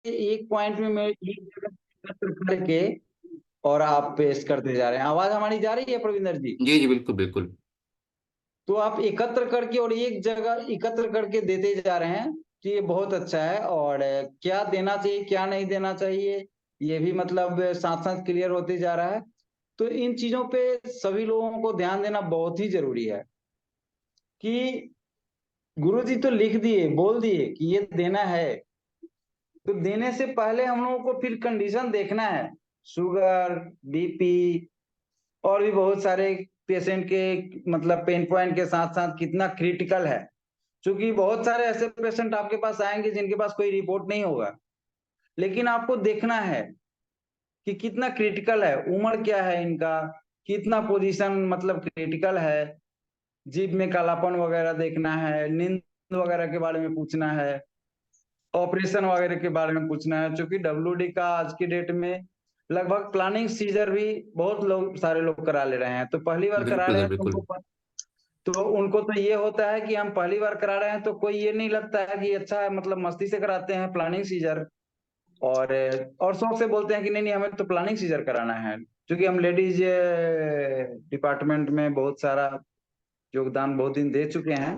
एक पॉइंट में मैं एक जगह एकत्र करके और आप पेश करते जा रहे हैं। आवाज हमारी जा रही है प्रविंदर जी? जी जी, बिल्कुल बिल्कुल। तो आप एकत्र करके और एक जगह एकत्र करके देते जा रहे हैं, तो ये बहुत अच्छा है। और क्या देना चाहिए क्या नहीं देना चाहिए, ये भी मतलब साथ साथ क्लियर होते जा रहा है। तो इन चीजों पे सभी लोगों को ध्यान देना बहुत ही जरूरी है कि गुरुजी तो लिख दिए, बोल दिए कि ये देना है, तो देने से पहले हम लोगों को फिर कंडीशन देखना है। शुगर, बीपी और भी बहुत सारे पेशेंट के मतलब पेन पॉइंट के साथ साथ कितना क्रिटिकल है। क्योंकि बहुत सारे ऐसे पेशेंट आपके पास आएंगे जिनके पास कोई रिपोर्ट नहीं होगा, लेकिन आपको देखना है कि कितना क्रिटिकल है, उम्र क्या है इनका, कितना पोजीशन मतलब क्रिटिकल है, जीभ में कालापन वगैरह देखना है, नींद वगैरह के बारे में पूछना है, ऑपरेशन वगैरह के बारे में पूछना है। क्योंकि डब्ल्यूडी का आज की डेट में लगभग प्लानिंग सीजर भी बहुत लोग, सारे लोग करा ले रहे हैं। तो पहली बार करा बिल्कुल रहे सर, हैं तो बिल्कुल। उनको तो ये होता है कि हम पहली बार करा रहे हैं, तो कोई ये नहीं लगता है कि अच्छा है, मतलब मस्ती से कराते हैं प्लानिंग सीजर। और और शौक से बोलते हैं कि नहीं नहीं हमें तो प्लानिंग सीजर कराना है। क्योंकि हम लेडीज डिपार्टमेंट में बहुत सारा योगदान बहुत दिन दे चुके हैं,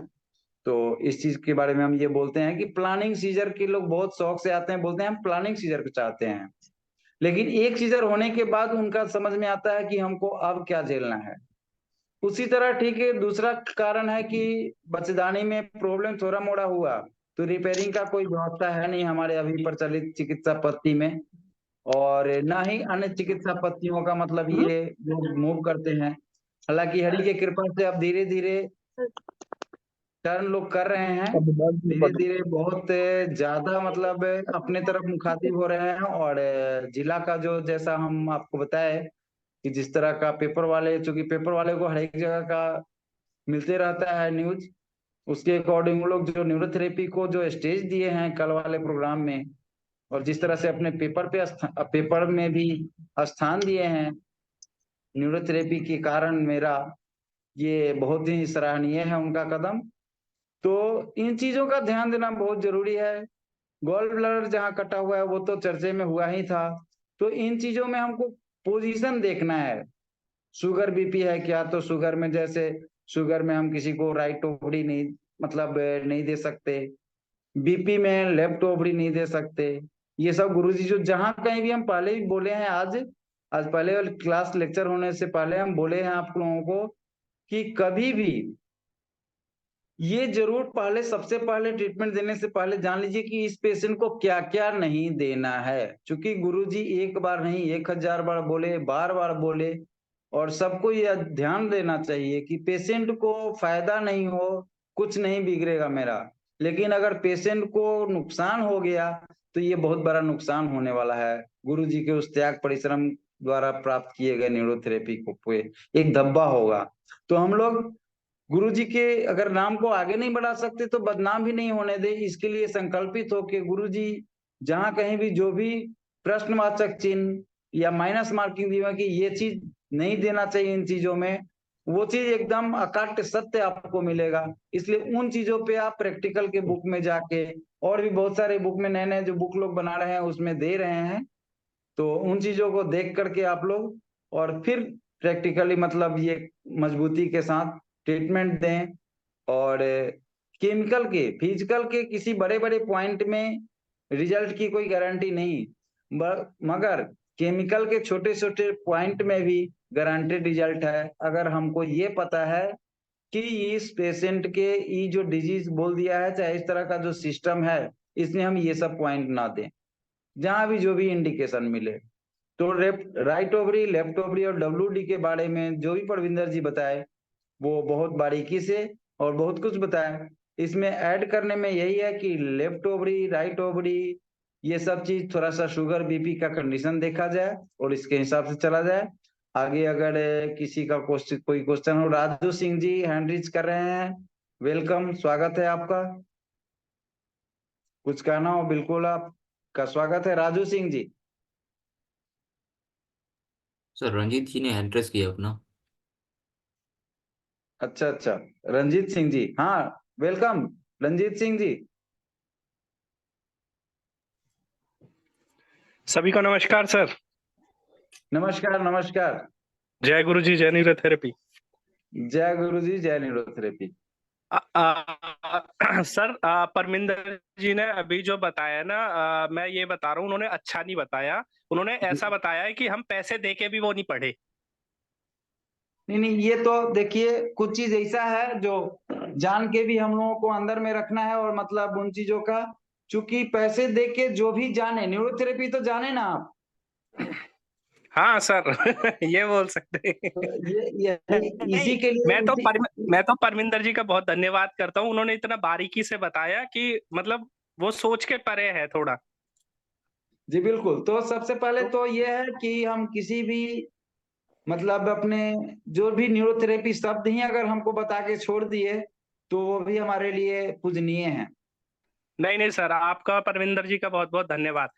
तो इस चीज के बारे में हम ये बोलते हैं कि प्लानिंग सीजर के लोग बहुत शौक से आते हैं, बोलते हैं हम प्लानिंग सीजर को चाहते हैं। लेकिन एक सीजर होने के बाद उनका समझ में आता है कि हमको अब क्या झेलना है। उसी तरह ठीक है, दूसरा कारण है कि बच्चेदानी में प्रॉब्लम थोड़ा मोड़ा हुआ, तो रिपेयरिंग का कोई व्यवस्था है नहीं हमारे अभी प्रचलित चिकित्सा पद्धति में। और ना ही अन्य चिकित्सा पद्धतियों का मतलब ये लोग मूव करते हैं। हालांकि हरि के कृपा से अब धीरे धीरे टर्न लोग कर रहे हैं, धीरे धीरे बहुत ज्यादा मतलब अपने तरफ मुखातिब हो रहे हैं। और जिला का जो, जैसा हम आपको बताए कि जिस तरह का पेपर वाले, चूंकि पेपर वाले को हर एक जगह का मिलते रहता है न्यूज, उसके अकॉर्डिंग वो लोग जो न्यूरोथेरेपी को जो स्टेज दिए हैं कल वाले प्रोग्राम में, और जिस तरह से अपने पेपर में भी स्थान दिए हैं न्यूरोथेरेपी के कारण, मेरा ये बहुत ही सराहनीय है उनका कदम। तो इन चीजों का ध्यान देना बहुत जरूरी है। गॉल ब्लडर जहाँ कटा हुआ है वो तो चर्चे में हुआ ही था। तो इन चीजों में हमको पोजीशन देखना है। शुगर बीपी है क्या, तो शुगर में जैसे शुगर में हम किसी को राइट ओवरी नहीं मतलब नहीं दे सकते, बीपी में लेफ्ट ओवरी नहीं दे सकते। ये सब गुरुजी जो जहां कहीं भी हम पहले भी बोले हैं, आज आज पहले वाले क्लास लेक्चर होने से पहले हम बोले हैं आप लोगों को कि कभी भी ये जरूर पहले, सबसे पहले ट्रीटमेंट देने से पहले जान लीजिए कि इस पेशेंट को क्या क्या नहीं देना है। क्योंकि गुरुजी एक बार नहीं 1000 बार बोले, बार बार बोले। और सबको यह ध्यान देना चाहिए कि पेशेंट को फायदा नहीं हो, कुछ नहीं बिगड़ेगा मेरा। लेकिन अगर पेशेंट को नुकसान हो गया तो ये बहुत बड़ा नुकसान होने वाला है। गुरुजी के उस त्याग परिश्रम द्वारा प्राप्त किए गए न्यूरोथेरेपी को पे एक धब्बा होगा। तो हम लोग गुरु जी के अगर नाम को आगे नहीं बढ़ा सकते तो बदनाम भी नहीं होने दे, इसके लिए संकल्पित हो कि गुरु जी जहां कहीं भी जो भी प्रश्नवाचक चिन्ह या माइनस मार्किंग दी हुई कि ये चीज नहीं देना चाहिए इन चीजों में, वो चीज एकदम अकाट्य सत्य आपको मिलेगा। इसलिए उन चीजों पे आप प्रैक्टिकल के बुक में जाके, और भी बहुत सारे बुक में नए नए जो बुक लोग बना रहे हैं उसमें दे रहे हैं, तो उन चीजों को देख करके आप लोग और फिर प्रैक्टिकली मतलब ये मजबूती के साथ ट्रीटमेंट दें। और केमिकल के फिजिकल के किसी बड़े बड़े पॉइंट में रिजल्ट की कोई गारंटी नहीं, मगर केमिकल के छोटे छोटे पॉइंट में भी गारंटेड रिजल्ट है। अगर हमको ये पता है कि इस पेशेंट के ये जो डिजीज बोल दिया है, चाहे इस तरह का जो सिस्टम है, इसमें हम ये सब पॉइंट ना दें, जहां भी जो भी इंडिकेशन मिले। तो राइट ओवरी, लेफ्ट ओवरी और डब्ल्यू के बारे में जो भी परविंदर जी बताए वो बहुत बारीकी से और बहुत कुछ बताया। इसमें ऐड करने में यही है कि लेफ्ट ओवरी, राइट ओवरी, ये सब चीज थोड़ा सा शुगर बीपी का कंडीशन देखा जाए और इसके हिसाब से चला जाए आगे। अगर किसी का क्वेश्चन, कोई क्वेश्चन हो, राजू सिंह जी हैंड रीच कर रहे हैं, वेलकम, स्वागत है आपका। कुछ कहना हो बिल्कुल आपका स्वागत है राजू सिंह जी। सर रंजीत जी ने एड्रेस किया अपना। अच्छा अच्छा, रंजीत सिंह जी, हाँ, वेलकम रंजीत सिंह जी। सभी को नमस्कार सर। नमस्कार नमस्कार। जय गुरु जी, जय न्यूरोथेरेपी। जय गुरु जी, जय न्यूरोथेरेपी। सर, परमिंदर जी ने अभी जो बताया ना, मैं ये बता रहा हूँ, उन्होंने अच्छा नहीं बताया। उन्होंने ऐसा बताया है कि हम पैसे दे के भी वो नहीं पढ़े। नहीं नहीं, ये तो देखिए कुछ चीज ऐसा है जो जान के भी हम लोगों को अंदर में रखना है, और मतलब उन चीजों का, चूंकि पैसे दे के जो भी जाने न्यूरोथेरेपी तो जाने ना आप। हाँ सर। ये बोल सकते हैं। तो ये नहीं, इसी के लिए मैं तो परमिंदर जी का बहुत धन्यवाद करता हूँ। उन्होंने इतना बारीकी से बताया कि मतलब वो सोच के परे है थोड़ा। जी बिल्कुल। तो सबसे पहले तो ये है कि हम किसी भी मतलब अपने जो भी न्यूरोथेरेपी शब्द ही अगर हमको बता के छोड़ दिए तो वो भी हमारे लिए पूजनीय है। नहीं नहीं सर, आपका परमिंदर जी का बहुत बहुत धन्यवाद।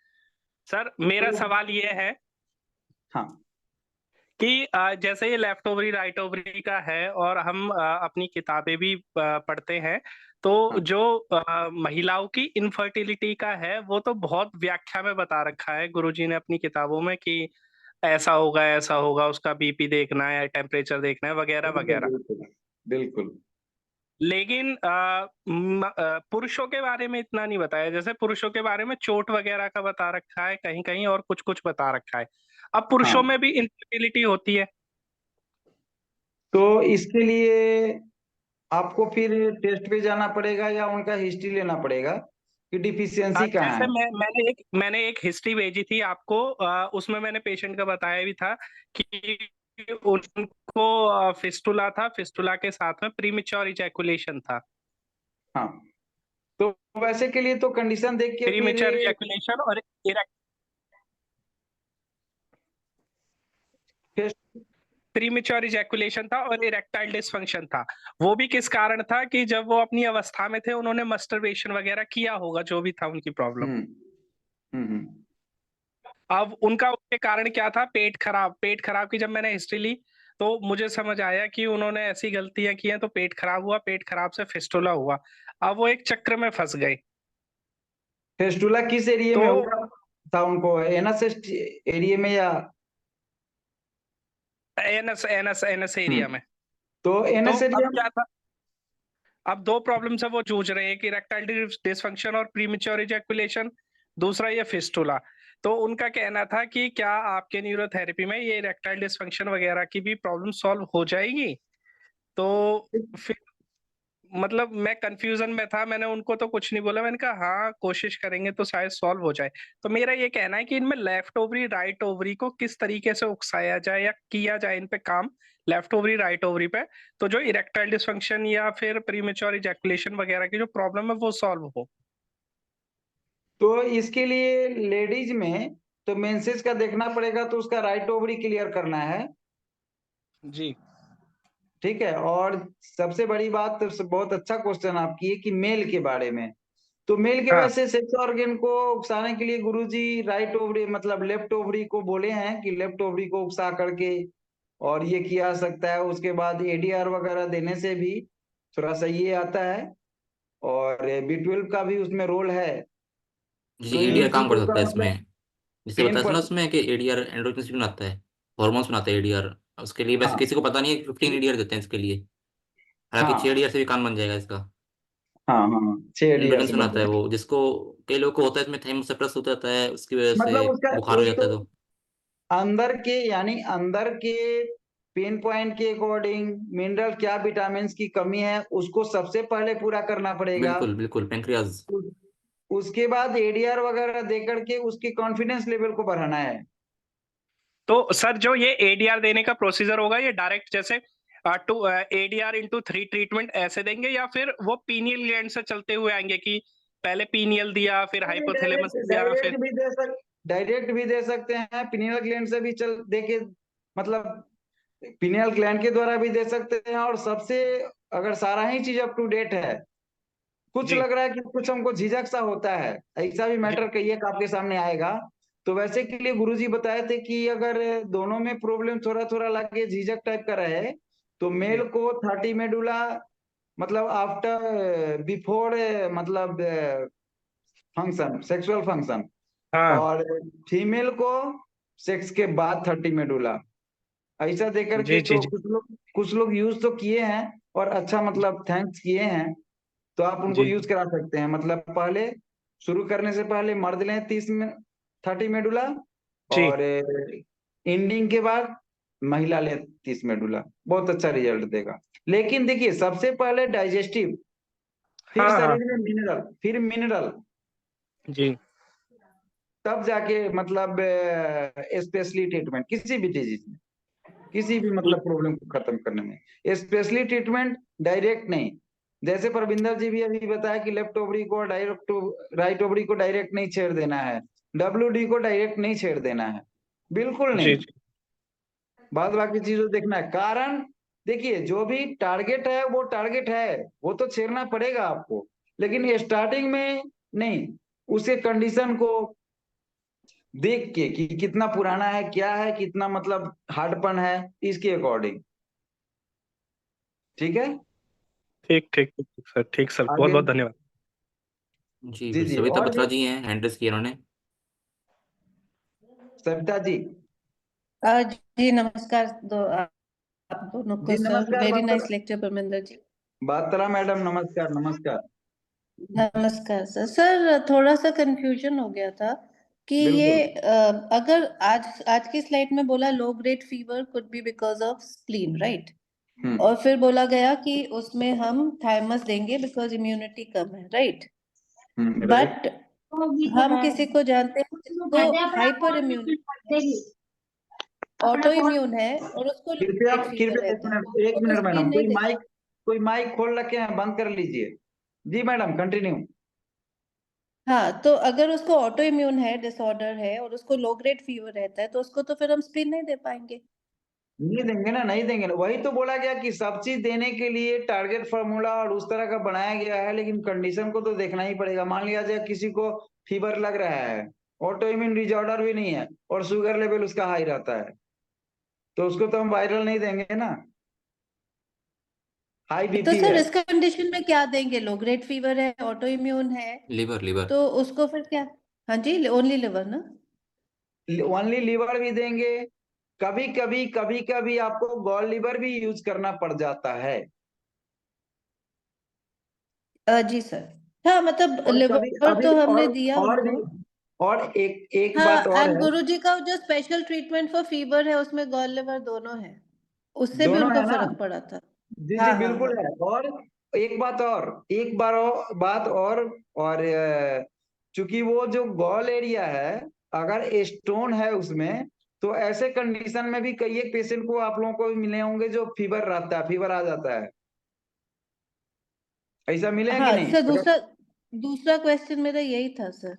सर, मेरा तो सवाल ये है हाँ कि जैसे ये लेफ्ट ओवरी राइट ओवरी का है, और हम अपनी किताबें भी पढ़ते हैं, तो हाँ जो महिलाओं की इनफर्टिलिटी का है वो तो बहुत व्याख्या में बता रखा है गुरुजी ने अपनी किताबों में कि ऐसा होगा, उसका बीपी देखना है, टेम्परेचर देखना है, वगैरह बिल्कुल वगैरह। बिल्कुल बिल्कुल। लेकिन पुरुषों के बारे में इतना नहीं बताया। जैसे पुरुषों के बारे में चोट वगैरह का बता रखा है कहीं कहीं, और कुछ कुछ बता रखा है। अब पुरुषों हाँ में भी इनफर्टिलिटी होती है। तो इसके लिए आपको फिर टेस्ट पे जाना पड़ेगा या उनका हिस्ट्री लेना पड़ेगा कि डिफिशियंसी कहाँ जैसे है। मैंने एक हिस्ट्री भेजी थी आपको, उसमें मैंने पेशेंट का बताया भी था कि उनको फिस्टुला था, फिस्टुला के साथ में प्रीमेच्योर इजैकुलेशन था। हाँ तो वैसे के लिए तो कंडीशन देख के फिर प्रीमेच्योर इजैकुलेशन और टेस्ट। प्रीमेच्योर इजैकुलेशन था और इरेक्टाइल डिसफंक्शन था। वो भी किस कारण था कि जब वो अपनी अवस्था में थे उन्होंने मस्टरबेशन वगैरह किया होगा, जो भी था उनकी प्रॉब्लम। हम्म हम्म। अब उनका उसके कारण क्या था? पेट खराब की जब मैंने हिस्ट्री ली तो मुझे समझ आया कि उन्होंने ऐसी गलतियां की हैं, तो पेट खराब हुआ, पेट खराब से फिस्टुला हुआ। अब वो एक चक्र में फंस गए। फेस्टुला किस एरिया तो में हुआ था उनको, एनएस एरिया में या? एनएस एनएस एनएस एरिया में। तो तो एनएस अब एरिया। क्या था, अब दो प्रॉब्लम से वो जूझ रहे हैं कि इरेक्टाइल डिसफंक्शन और प्रीमेच्योर इजैकुलेशन, दूसरा ये फिस्टुला। तो उनका कहना था कि क्या आपके न्यूरोथेरेपी में ये इरेक्टाइल डिसफंक्शन वगैरह की भी प्रॉब्लम सॉल्व हो जाएगी? तो फिर मतलब मैं कंफ्यूजन में था, मैंने उनको तो कुछ नहीं बोला, मैंने कहा हाँ कोशिश करेंगे तो शायद सॉल्व हो जाए। तो मेरा ये कहना है कि इनमें लेफ्ट ओवरी राइट ओवरी को किस तरीके से उकसाया जाए या किया जाए इन पे काम, लेफ्ट ओवरी राइट ओवरी पे, तो जो इरेक्टाइल डिसफंक्शन या फिर प्रीमेच्योर इजैकुलेशन वगैरह की जो प्रॉब्लम है वो सॉल्व हो। तो इसके लिए लेडीज में तो मेंसेस का देखना पड़ेगा, तो उसका राइट ओवरी क्लियर करना है। जी ठीक है। और सबसे बड़ी बात तो बहुत अच्छा क्वेश्चन आपकी है कि मेल के बारे में। तो मेल के हाँ वैसे सेक्स ऑर्गन को उकसाने के लिए गुरुजी राइट ओवरी मतलब लेफ्ट ओवरी को बोले हैं कि लेफ्ट ओवरी को उकसा करके और ये किया जा सकता है। उसके बाद एडीआर वगैरह देने से भी थोड़ा सा ये आता है, और बी 12 का भी उसमें रोल है। जी तो एडीआर इन काम कर चीजों सकता का है मतलब इसमें। जिसे पेन बताया था ना पर। उसमें कि एडीआर एंडोक्रिन बनाता है, हॉर्मोन्स बनाता है एडीआर। उसके लिए वैसे हाँ किसी को पता नहीं है, 15 एडीआर देते हैं इसके लिए। हालांकि 6 हाँ एडीआर से भी काम बन जाएगा इसका। हाँ हाँ 6 एडीआर एंडोक्रिन से बन बनाता है जाएगा। वो, जिसको कई लोग को होता है, इसमें थाइमोसेप्टस हो जाता है, उसकी वजह से मतलब उसका बुखार हो एक जाता तो है। तो अंदर के यानी अंदर के पेन पॉइंट के अकॉर्डिंग मिनरल क्या विटामिन की कमी है उसको सबसे पहले पूरा करना पड़ेगा। बिल्कुल बिल्कुल, पेंक्रियाज। उस- उसके बाद एडीआर वगैरह दे करके उसकी कॉन्फिडेंस लेवल को बढ़ाना है। तो सर, जो ये एडीआर देने का प्रोसीजर होगा, ये डायरेक्ट जैसे टू एडीआर इंटू 3 ट्रीटमेंट ऐसे देंगे, या फिर वो पीनियल ग्लैंड से चलते हुए आएंगे कि पहले पीनियल दिया फिर हाइपोथैलेमस डायरेक्ट दिया फिर? डायरेक्ट भी दे सकते हैं, पिनियल ग्लैंड से भी चल दे के मतलब पिनियल ग्लैंड के द्वारा भी दे सकते हैं। और सबसे अगर सारा ही चीज अप टू डेट है, कुछ जी लग रहा है कि कुछ हमको झिझक सा होता है, ऐसा भी जी मैटर कहिए कि आपके सामने आएगा। तो वैसे के लिए गुरुजी बताए थे कि अगर दोनों में प्रॉब्लम थोड़ा थोड़ा लगे, झिझक टाइप का रहे, तो जी। मेल को 30 मेडुला मतलब आफ्टर बिफोर मतलब फंक्शन सेक्सुअल फंक्शन हाँ और फीमेल को सेक्स के बाद 30 मेडुला। ऐसा देकर के जी जी तो जी कुछ लोग यूज तो किए हैं और अच्छा मतलब थैंक्स किए हैं, तो आप उनको जी यूज करा सकते हैं। मतलब पहले शुरू करने से पहले मर्द लें 30 मेडुला, जी। और एंडिंग के बाद महिला ले 30 मेडुला, बहुत अच्छा रिजल्ट देगा। लेकिन देखिए सबसे पहले डाइजेस्टिव, फिर हाँ हाँ शरीर में मिनरल, फिर मिनरल, जी तब जाके मतलब स्पेशली ट्रीटमेंट किसी भी डिजीज में, किसी भी मतलब प्रॉब्लम को खत्म करने में स्पेशली ट्रीटमेंट, डायरेक्ट नहीं। जैसे परविंदर जी भी अभी बताया कि लेफ्ट ओवरी को डायरेक्ट, राइट ओवरी को डायरेक्ट नहीं छेड़ देना है, WD को डायरेक्ट नहीं छेड़ देना है, बिल्कुल जी नहीं। जी बाद बाकी चीजों देखना है। कारण देखिए जो भी टारगेट है वो टारगेट है, वो तो छेड़ना पड़ेगा आपको, लेकिन स्टार्टिंग में नहीं, उसके कंडीशन को देख के कि कितना पुराना है, क्या है, कितना मतलब हार्डपन है, इसके अकॉर्डिंग। ठीक है। ठीक ठीक ठीक सर, ठीक सर, बहुत आगे। बहुत धन्यवाद। जी जी फिर जी, सविता और बत्रा जी हैं, हैंड रेस किया उन्होंने। सविता जी। जी नमस्कार आप दोनों को जी सर, नमस्कार वेरी Batra, nice lecture Parminder ji. Batra madam, नमस्कार नमस्कार। नमस्कार सर। सर थोड़ा सा कंफ्यूजन हो गया था कि ये बिल्कुल। अगर आज आज की स्लाइड में बोला low grade fever could be because of spleen, right? और फिर बोला गया कि उसमें हम थायमस देंगे बिकॉज इम्यूनिटी कम है, राइट? राइट। बट हम किसी को जानते हैं जिसको हाइपर इम्यून, ऑटो इम्यून है और उसको लो कृपया ग्रेड फीवर कृपया रहता है, तो एक उसको तो मिनट स्प्लीन मैडम, नहीं दे सकते। कोई माइक खोल रखे हैं, बंद कर लीजिए। जी मैडम कंटिन्यू। हाँ, तो अगर उसको ऑटो इम्यून है, डिसऑर्डर है और उसको लो ग्रेड फीवर रहता है, तो उसको तो फिर हम स्प्लीन नहीं दे पाएंगे। नहीं देंगे ना, नहीं देंगे ना, वही तो बोला गया कि सब चीज देने के लिए टारगेट फार्मूला और उस तरह का बनाया गया है, लेकिन कंडीशन को तो देखना ही पड़ेगा। मान लिया जाए किसी को फीवर लग रहा है, ऑटो इम्यून डिसऑर्डर भी नहीं है और शुगर लेवल उसका हाई रहता है, तो उसको तो हम वायरल नहीं देंगे ना, हाई तो BP सर है। इस कंडीशन में क्या देंगे? लो ग्रेड फीवर है, ऑटो इम्यून है, लिवर लिवर। तो उसको फिर क्या? हाँ जी, ओनली लिवर ना? ओनली लीवर भी देंगे, कभी कभी आपको गॉल लीवर भी यूज करना पड़ जाता है। जी सर। हाँ मतलब और कभी लिवर अभी तो हमने दिया और उनको। भी, और एक बात हाँ, और एंड है। गुरुजी का जो स्पेशल ट्रीटमेंट फॉर फीवर है उसमें गॉल लिवर दोनों है, उससे भी दोनों उनको है ना। फर्क पड़ा था। जी जी हाँ हाँ बिल्कुल हाँ। है। और एक बात और चूंकि वो जो गॉल एरिया है, अगर स्टोन है उसमें, तो ऐसे कंडीशन में भी कई एक पेशेंट को आप लोगों को भी मिले होंगे जो फीवर रहता है, फीवर आ जाता है। ऐसा मिले हैं कि हाँ नहीं सर, अगर। दूसरा दूसरा क्वेश्चन मेरा यही था सर।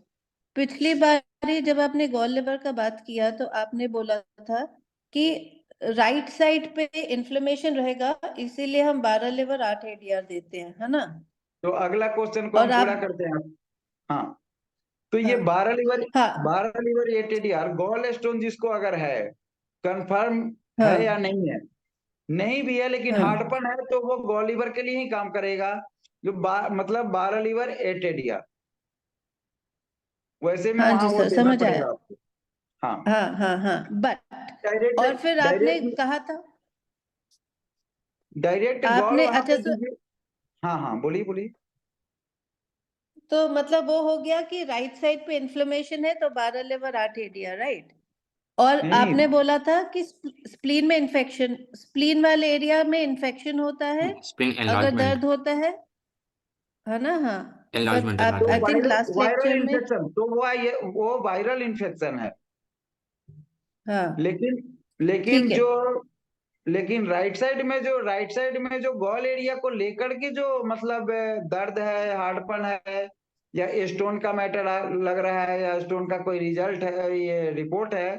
पिछली बार जब आपने गॉल लिवर का बात किया तो आपने बोला था कि राइट साइड पे इन्फ्लेमेशन रहेगा, इसीलिए हम 12 लिवर 8 ADR देते हैं, है ना? तो अगला क्वेश्चन को और हम पूरा आप, करते हैं। हाँ, तो ये हाँ 12 लीवर 8 ADR गॉल स्टोन जिसको अगर है, कंफर्म है या हाँ नहीं है, नहीं भी है लेकिन हाँ हार्डपन है, तो वो गॉल लीवर के लिए ही काम करेगा। जो मतलब 12 लीवर 8 ADR, वैसे में हाँ वहां जी वो सर, देना समझ आया। पड़ेगा आपको। हाँ। हाँ हाँ हाँ, बट डायरेक्ट और फिर आपने डायरेक्ट कहा था, डायरेक्ट गॉल आपने वहां अच्छा पे सर, दीजिए। हाँ हाँ, बोलिए बोलिए। तो मतलब वो हो गया कि राइट साइड पे इन्फ्लेमेशन है तो 12 लिवर 8 ADR, राइट? और नहीं आपने नहीं, बोला था कि स्प्लीन में इन्फेक्शन, स्प्लीन वाले एरिया में इन्फेक्शन होता है स्प्लीन अगर एनलार्जमेंट। दर्द होता है ना? हाँ, बट एनलार्जमेंट आप तो I enlargement. Think viral last viral lecture में, इन्फेक्शन, तो वो वायरल इन्फेक्शन है। हाँ लेकिन लेकिन ठीक है। जो लेकिन राइट साइड में जो गॉल एरिया को लेकर के जो मतलब दर्द है, हार्डपन है, या स्टोन का मैटर लग रहा है, या स्टोन का कोई रिजल्ट है, ये रिपोर्ट है,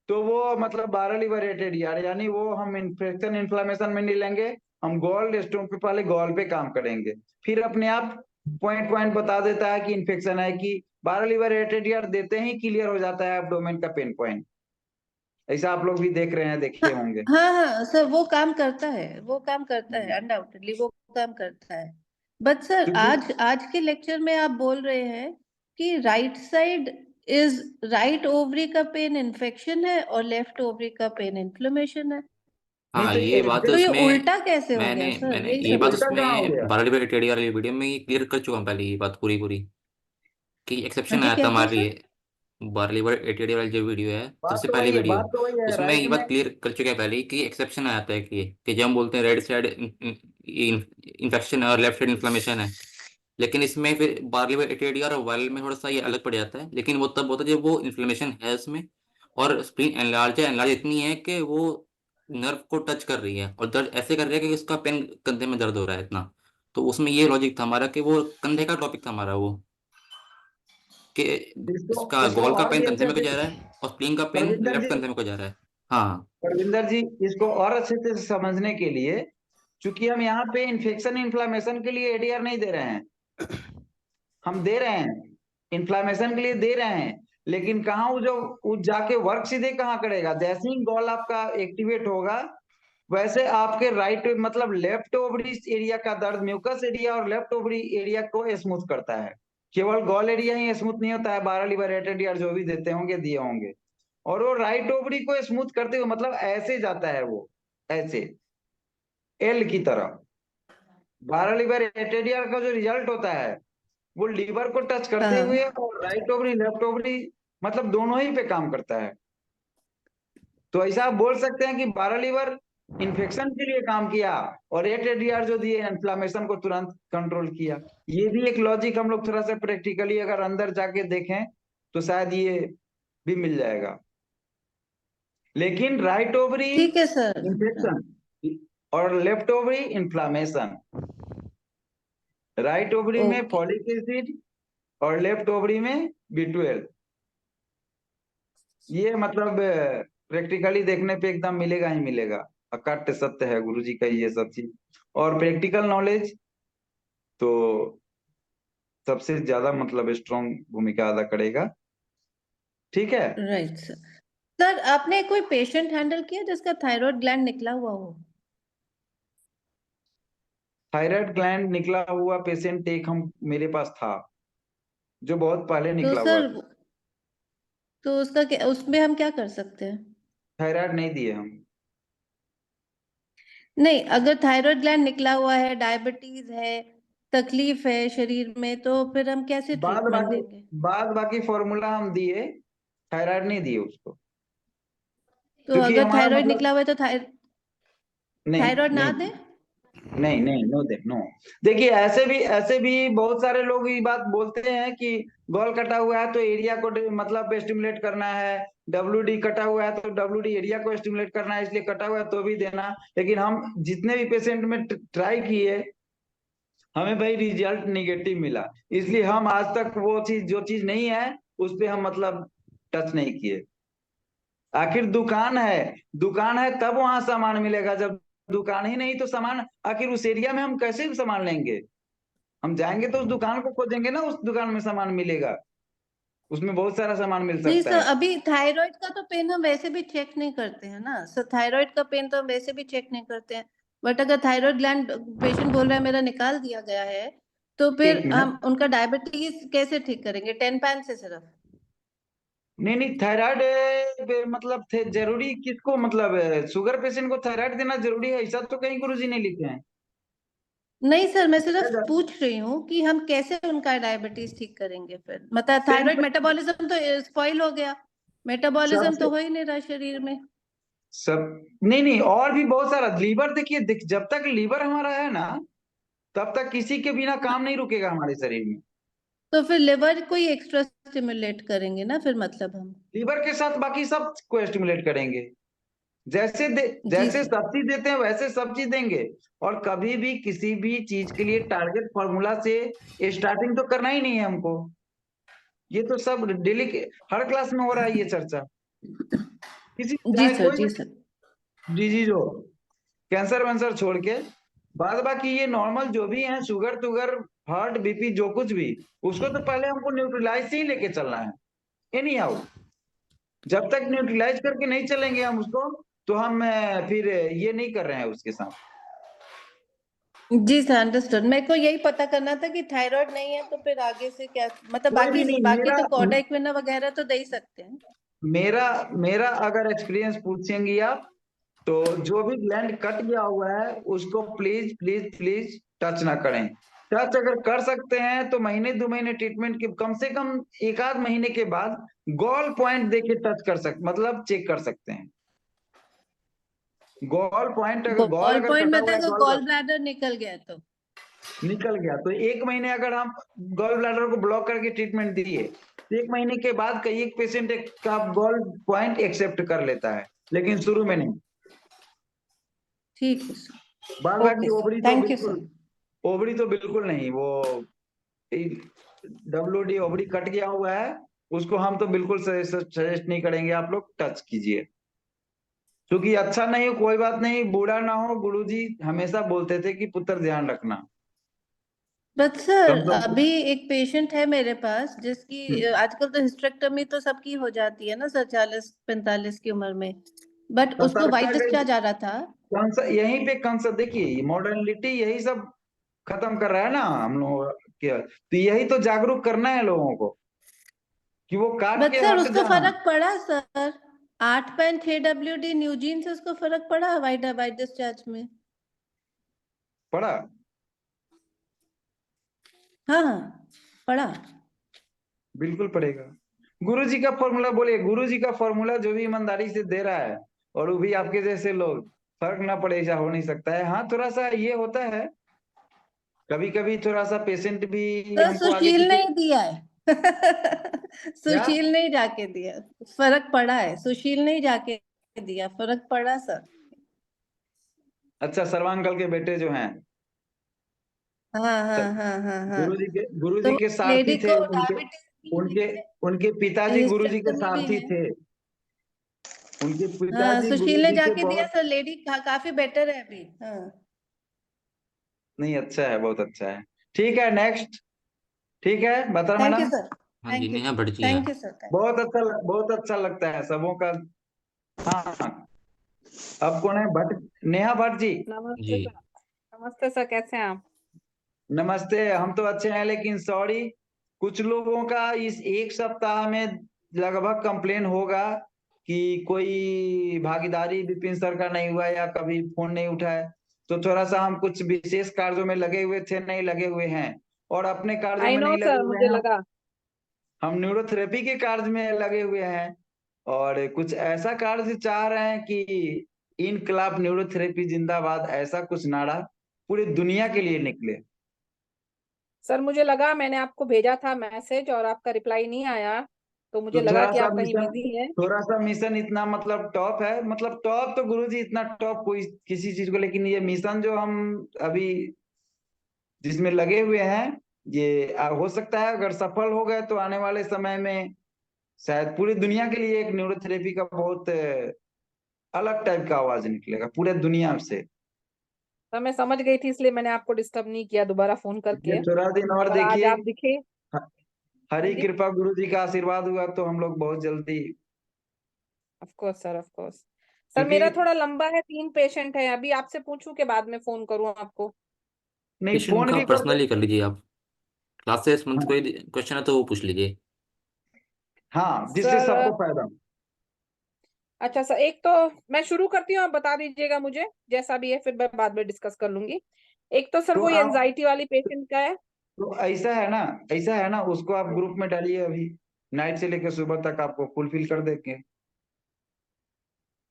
तो वो मतलब 12 लिवर 8 ADR, यानी वो हम इन्फेक्शन इन्फ्लामेशन में नहीं लेंगे। हम गॉल स्टोन पे पहले गॉल पे काम करेंगे, फिर अपने आप पॉइंट पॉइंट बता देता है कि इन्फेक्शन है, कि 12 लिवर 8 ADR देते ही क्लियर हो जाता है एब्डोमेन का पेन पॉइंट। ऐसा आप लोग भी देख रहे हैं, देखे हाँ होंगे। हाँ हाँ सर, वो काम करता है, वो काम करता है, अनडाउटेडली वो काम करता है। बट सर क्योंकि आज आज के लेक्चर में आप बोल रहे हैं कि right side is right ovary का पेन इन्फेक्शन है और लेफ्ट ओवरी का पेन इन्फ्लेमेशन है? हाँ, नहीं तो ये बात तो ये उसमें उल्टा कैसे हो मैंने गया सर? मैंने यही ये बात उल्टा समझ कहाँ हो उसमें गया? 12 टेडी वाली वीडियो में ये क्लियर कर चुका हूँ पहले, ये बात पूरी पूरी कि हाँ एक्सेप्शन जी, आया था क्या क्या हमारे सर? लिए। 12 वाली जो वीडियो है, बात सबसे तो पहली वही है, वीडियो, बात तो वही है उसमें राइट ये में। बात क्लियर कर चुका है पहले ही कि एक्सेप्शन आता है कि जब हम बोलते हैं राइट साइड इन्फेक्शन है और लेफ्ट साइड इन्फ्लेमेशन है। लेकिन इसमें फिर बार्ली एटीडी और वायरल में थोड़ा सा ये अलग पड़ जाता है, लेकिन वो तब होता है जब वो इन्फ्लेमेशन है उसमें और स्प्लीन एनलार्ज इतनी है कि वो नर्व को टच कर रही है और दर्द ऐसे कर रही है कि उसका पेन कंधे में दर्द हो रहा है इतना। तो उसमें ये लॉजिक था हमारा कि वो कंधे का टॉपिक था हमारा वो, कि इसको इसका इसको गोल का और पेन भी कंधे अच्छे में को से, जा रहा है और स्प्लीन का पेन परविंदर लेफ्ट जी, कंधे में को जा रहा है। हाँ। परविंदर जी, इसको और अच्छे से समझने के लिए, क्योंकि हम यहाँ पे इन्फेक्शन इन्फ्लामेशन के लिए एडीआर नहीं दे रहे हैं, हम दे रहे हैं इन्फ्लामेशन के लिए दे रहे हैं, लेकिन कहाँ वो जाके वर्क सीधे कहाँ करेगा? जैसे ही गॉल आपका एक्टिवेट होगा, वैसे आपके राइट मतलब लेफ्ट ओवरी एरिया का दर्द म्यूकस एरिया और लेफ्ट ओवरी एरिया को स्मूथ करता है। केवल गॉल एरिया ही स्मूथ नहीं होता है, 12 लिबरेटेड एडीआर जो भी देते होंगे दिए होंगे, और वो राइट ओवरी को स्मूथ करते हुए मतलब ऐसे जाता है वो, ऐसे एल की तरह। 12 लिबरेटेड एडीआर का जो रिजल्ट होता है वो लीवर को टच करते हाँ, हुए और राइट ओवरी लेफ्ट ओवरी मतलब दोनों ही पे काम करता है। तो ऐसा आप बोल सकते हैं कि 12 लीवर इन्फेक्शन के लिए काम किया और 8 एडीआर जो दिए इन्फ्लामेशन को तुरंत कंट्रोल किया। ये भी एक लॉजिक हम लोग थोड़ा सा प्रैक्टिकली अगर अंदर जाके देखें तो शायद ये भी मिल जाएगा। लेकिन राइट ओवरी ठीक है सर। हाँ, इन्फेक्शन और left ovary inflammation, right ovary में ओके। फॉलिक एसिड और लेफ्ट ओवरी में B12। ये मतलब प्रैक्टिकली देखने पे एकदम मिलेगा ही मिलेगा, अकाट्य सत्य है गुरुजी का ये सब चीज। और प्रैक्टिकल नॉलेज तो सबसे ज्यादा मतलब स्ट्रॉन्ग भूमिका अदा करेगा। ठीक है। Right sir. सर, आपने कोई पेशेंट हैंडल किया जिसका थायराइड ग्लैंड निकला हुआ हो? थायराइड ग्लैंड निकला हुआ पेशेंट एक हम मेरे पास था, जो बहुत पहले तो निकला हुआ सर, था। तो उसका क्या, उसमें हम क्या कर सकते हैं? थायराइड नहीं दिए हम। नहीं, अगर थायराइड ग्लैंड निकला हुआ है, डायबिटीज है, तकलीफ है शरीर में, तो फिर हम कैसे बाद ट्रीटमेंट बाकी देंगे? बाद बाकी फॉर्मूला हम दिए, थायराइड नहीं दिए उसको, तो क्योंकि अगर हमारा थायराइड मतलब निकला हुआ है तो नहीं थायराइड ना नहीं दें? नहीं नहीं, नो दे नो। देखिए ऐसे भी बहुत सारे लोग ये बात बोलते हैं कि गॉल कटा हुआ है तो एरिया को मतलब स्टिमुलेट करना है, WD कटा हुआ है तो WD एरिया को स्टिमुलेट करना है, इसलिए कटा हुआ है तो भी देना। लेकिन हम जितने भी पेशेंट में ट्राई किए, हमें भाई रिजल्ट निगेटिव मिला, इसलिए हम आज तक वो चीज जो चीज नहीं है उस पे हम मतलब टच नहीं किए। आखिर दुकान है तब वहां सामान मिलेगा, जब दुकान ही नहीं तो सामान आखिर उस एरिया में हम कैसे सामान लेंगे? हम जाएंगे तो उस दुकान को खोजेंगे ना, उस दुकान में सामान मिलेगा, उसमें बहुत सारा सामान मिल नहीं सकता सर, है। अभी थायराइड का तो पेन हम वैसे भी चेक नहीं करते हैं ना सर, थायराइड का पेन तो हम वैसे भी चेक नहीं करते हैं। बट अगर थायराइड ग्लैंड पेशेंट बोल रहा है मेरा निकाल दिया गया है, तो एक फिर मिनट। हम उनका डायबिटीज कैसे ठीक करेंगे? 10 पैन से सिर्फ? नहीं नहीं, थायराइड मतलब थे जरूरी किसको मतलब शुगर पेशेंट को थायराइड देना जरूरी है ऐसा तो कहीं गुरुजी नहीं लिखे हैं। नहीं सर, मैं सिर्फ पूछ रही हूँ कि हम कैसे उनका डायबिटीज ठीक करेंगे फिर, मतलब थायराइड मेटाबॉलिज्म तो स्पॉइल हो गया, मेटाबॉलिज्म तो सबसे हो ही नहीं रहा शरीर में। सब नहीं नहीं, और भी बहुत सारा लीवर देखिए जब तक लीवर हमारा है ना तब तक किसी के बिना काम नहीं रुकेगा हमारे शरीर में। तो फिर लिवर को ही एक्स्ट्रा स्टिमुलेट करेंगे ना फिर, मतलब हम? लीवर के साथ बाकी सब को स्टिमुलेट करेंगे, जी जैसे सर। सब चीज देते हैं वैसे सब चीज देंगे। और कभी भी किसी भी चीज के लिए टारगेट फॉर्मूला से स्टार्टिंग तो करना ही नहीं है हमको। ये तो सब डेली के हर क्लास में हो रहा है ये चर्चा, किसी जी चाहे सर, कोई जी भी सर। डिजीज हो, कैंसर वैंसर छोड़ के, बाद बाकी ये नॉर्मल जो भी है शुगर टुगर हार्ट BP जो कुछ भी, उसको तो पहले हमको न्यूट्रलाइज से ही लेके चलना है। एनी हाउ, जब तक न्यूट्रलाइज करके नहीं चलेंगे हम उसको, तो हम फिर ये नहीं कर रहे हैं उसके साथ। जी सर, अंडरस्टूड। मेरे को यही पता करना था कि थायराइड नहीं है तो फिर आगे से क्या, मतलब कोई भी नहीं, बाकी तो कॉर्डाइक्विना वगैरह तो दे ही सकते हैं। मेरा मेरा अगर एक्सपीरियंस पूछेंगी आप, तो जो भी ग्लैंड कट गया हुआ है उसको प्लीज प्लीज प्लीज टच ना करें। टच अगर कर सकते हैं तो महीने 2 महीने ट्रीटमेंट के कम से कम 1 आध महीने के बाद गॉल पॉइंट देके टच कर सकते, मतलब चेक कर सकते हैं। गॉल पॉइंट अगर गॉल गॉल अगर पॉइंट कटा हुआ है, मतलब गॉल गॉल ब्लैडर निकल गया तो निकल गया तो 1 महीने अगर हम गॉल ब्लैडर को ब्लॉक करके ट्रीटमेंट दिए तो 1 महीने के बाद कई एक पेशेंट का गॉल पॉइंट एक्सेप्ट कर लेता है, लेकिन शुरू में नहीं। ठीक है सर। बाद ओके बाकी सर, ओवरी तो थैंक यू बिल्कुल, सर। ओवरी तो बिल्कुल नहीं, वो WD ओवरी कट गया हुआ है, उसको हम तो बिल्कुल सजेस्ट नहीं करेंगे आप लोग टच कीजिए, क्योंकि अच्छा नहीं हो कोई बात नहीं, बूढ़ा ना हो। गुरुजी हमेशा बोलते थे कि पुत्र ध्यान रखना। बट सर कम से अभी एक पेशेंट है मेरे पास जिसकी आजकल तो हिस्टेरेक्टोमी तो सबकी हो जाती है ना सर, 40-45 की उम्र में, बट उसको सतर्कता वाइट डिस्चार्ज आ रहा था। यहीं पे कंसर्ट देखिए, मॉडर्निटी यही सब खत्म कर रहा है ना हम लोग के, तो यही तो जागरूक करना है लोगों को कि वो काट बट के सर हट उसको जाना। फर्क पड़ा सर, 8.6 WD न्यूजीन से उसको फर्क पड़ा वाइट डिस्चार्ज में। पड़ा? हाँ हाँ, पड़ा। बिल्कुल पड़ेगा। गुरुजी का फॉर्मूला बोलिए, गुरुजी का फॉर्मूला जो भी ईमानदारी से दे रहा है और वो भी आपके जैसे लोग, फर्क ना पड़े ऐसा हो नहीं सकता है। हाँ थोड़ा सा ये होता है, कभी कभी थोड़ा सा पेशेंट भी सर हमको आगे सुशील पीछे। नहीं दिया है क्या? सुशील नहीं जाके दिया, फर्क पड़ा है। सुशील नहीं जाके दिया, फर्क पड़ा सर। अच्छा, सर्वांकल के बेटे जो हैं, हाँ हाँ हाँ हाँ हाँ। गुरुजी तो के सारथी लेडी थे, को उनके डायबिटीज भी उनके है, उनके पिताजी गुरुजी के हिस्टेरेक्टोमी भी सारथी है। थे। उनके हाँ पिताजी सुशील ने गुरुजी के जाके दिया बहुत। सर, लेडी काफी बेटर है अभी। हाँ नहीं, अच्छा है, बहुत अच्छा है। ठीक है, नेक्स्ट। ठीक है बता थैंक यू मैडम। सर। हाँ जी, थैंक यू नेहा भट्ट जी हैं। Thank you sir. बहुत अच्छा लगता है सबों का। हाँ हाँ। अब कौन है? भट्ट, नेहा भट्ट जी। नमस्ते जी सर। नमस्ते सर, कैसे हैं आप? नमस्ते, हम तो अच्छे हैं, लेकिन सॉरी, कुछ लोगों का इस एक सप्ताह में लगभग कंप्लेन होगा कि कोई भागीदारी विपिन सर का नहीं हुआ या कभी फोन नहीं उठाए। तो थोड़ा सा हम कुछ विशेष कार्यों में लगे हुए थे, नहीं लगे हुए हैं, और अपने कार्यों आई में नो नहीं लगे सर, हुए मुझे हैं। लगा। हम न्यूरोथेरेपी के कार्य में लगे हुए हैं, और कुछ ऐसा कार्य चाह रहे हैं कि इनकलाब न्यूरोथेरेपी जिंदाबाद, ऐसा कुछ नारा पूरी दुनिया के लिए निकले। सर मुझे लगा, मैंने आपको भेजा था मैसेज और आपका रिप्लाई नहीं आया, तो मुझे तो लगा कि आप कहीं बिजी हैं। थोड़ा सा मिशन इतना मतलब टॉप है, मतलब टॉप तो गुरुजी इतना टॉप कोई किसी चीज को, लेकिन ये मिशन जो हम अभी जिसमें लगे हुए हैं, ये हो सकता है अगर सफल हो गए तो आने वाले समय में शायद पूरी दुनिया के लिए एक न्यूरोथेरेपी का बहुत अलग टाइप का आवाज निकलेगा पूरे दुनिया से। सर मैं समझ गई थी, इसलिए मैंने आपको डिस्टर्ब नहीं किया दोबारा फोन ये करके। थोड़ा दिन और पर आज देखिए, आप दिखे। हाँ हरी जी, कृपा गुरु जी का आशीर्वाद हुआ तो हम लोग बहुत जल्दी। Of course sir, of course. Sir क्योंकि मेरा थोड़ा लंबा है, 3 पेशेंट है, अभी आपसे पूछूं के बाद में फोन करूं आपको? नहीं, पेशेंट फोन का भी कर दो। पर्सनली कर लीजिए आप। क्लास से संबंधित हाँ कोई क्वेश्चन है तो वो पूछ लीजिए। हाँ, जिससे सर सबको फायदा। अच्छा सर, एक तो मैं शुरू करती हूँ, आप बता दीजिएगा मुझे जैसा भी है, फिर मैं बाद में डिस्कस कर लूंगी। एक तो सर तो वो आप, एंजाइटी वाली पेशेंट का है। तो ऐसा है ना, उसको आप ग्रुप में डालिए अभी, नाइट से लेकर सुबह तक आपको फुलफिल कर देंगे।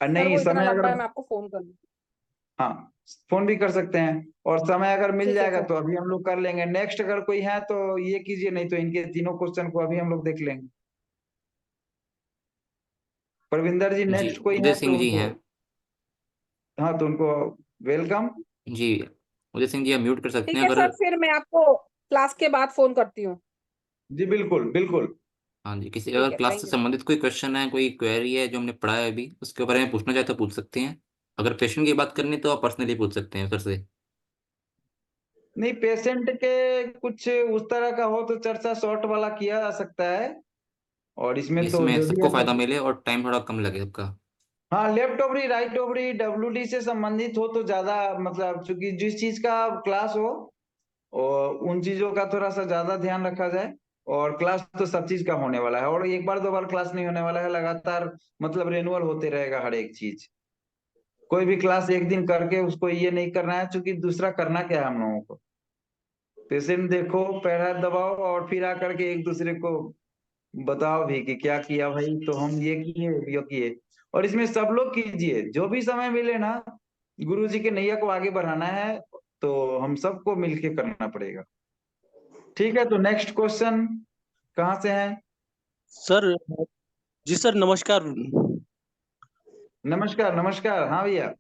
और सर नहीं वो इतना समय लंबा अगर, है, मैं आपको फोन कर लूँ? हाँ फोन भी कर सकते हैं, और समय अगर मिल ठीक है जाएगा सर। तो अभी हम लोग कर लेंगे। नेक्स्ट अगर कोई है तो ये कीजिए, नहीं तो इनके तीनों क्वेश्चन को अभी हम लोग देख लेंगे। परविंदर जी, जी, नेक्स्ट कोई उदय है तो सिंह जी उनको, हैं। हाँ तो उनको वेलकम। जी, उदय सिंह जी आप म्यूट कर सकते ठीक हैं है अगर। सर, फिर मैं आपको क्लास के बाद फोन करती हूँ। जी बिल्कुल बिल्कुल। हाँ जी, किसी ठीक अगर है, क्लास से थैंक यू सर। संबंधित कोई क्वेश्चन है, कोई क्वेरी है जो हमने पढ़ा है अभी, उसके बारे में पूछना चाहे तो पूछ सकते हैं। अगर पेशेंट की बात करनी तो आप पर्सनली पूछ सकते हैं सर से। नहीं, पेशेंट के कुछ उस तरह का हो तो चर्चा शॉर्ट वाला किया जा सकता है, और इसमें तो जिसमें जो भी सबको है फायदा मिले और टाइम थोड़ा कम लगे सबका। हाँ, left ovary right ovary WD से संबंधित हो तो ज्यादा, मतलब चूंकि जिस चीज का क्लास हो और उन चीजों का थोड़ा सा ज्यादा ध्यान रखा जाए। और क्लास तो सब चीज का होने वाला है, और एक बार दो बार क्लास नहीं होने वाला है, लगातार मतलब रिन्यूअल होते रहेगा हर एक चीज। कोई भी क्लास एक दिन करके उसको ये नहीं करना है, क्योंकि दूसरा करना क्या है हम लोगों को, पेशेंट देखो, पैर हाथ दबाओ और फिर आकर के एक दूसरे को बताओ भी कि क्या किया भाई, तो हम ये किए ये किए। और इसमें सब लोग कीजिए, जो भी समय मिले ना, गुरु जी के नैया को आगे बढ़ाना है तो हम सबको मिलके करना पड़ेगा। ठीक है, तो नेक्स्ट क्वेश्चन कहाँ से है? सर जी सर नमस्कार। नमस्कार नमस्कार, हाँ भैया।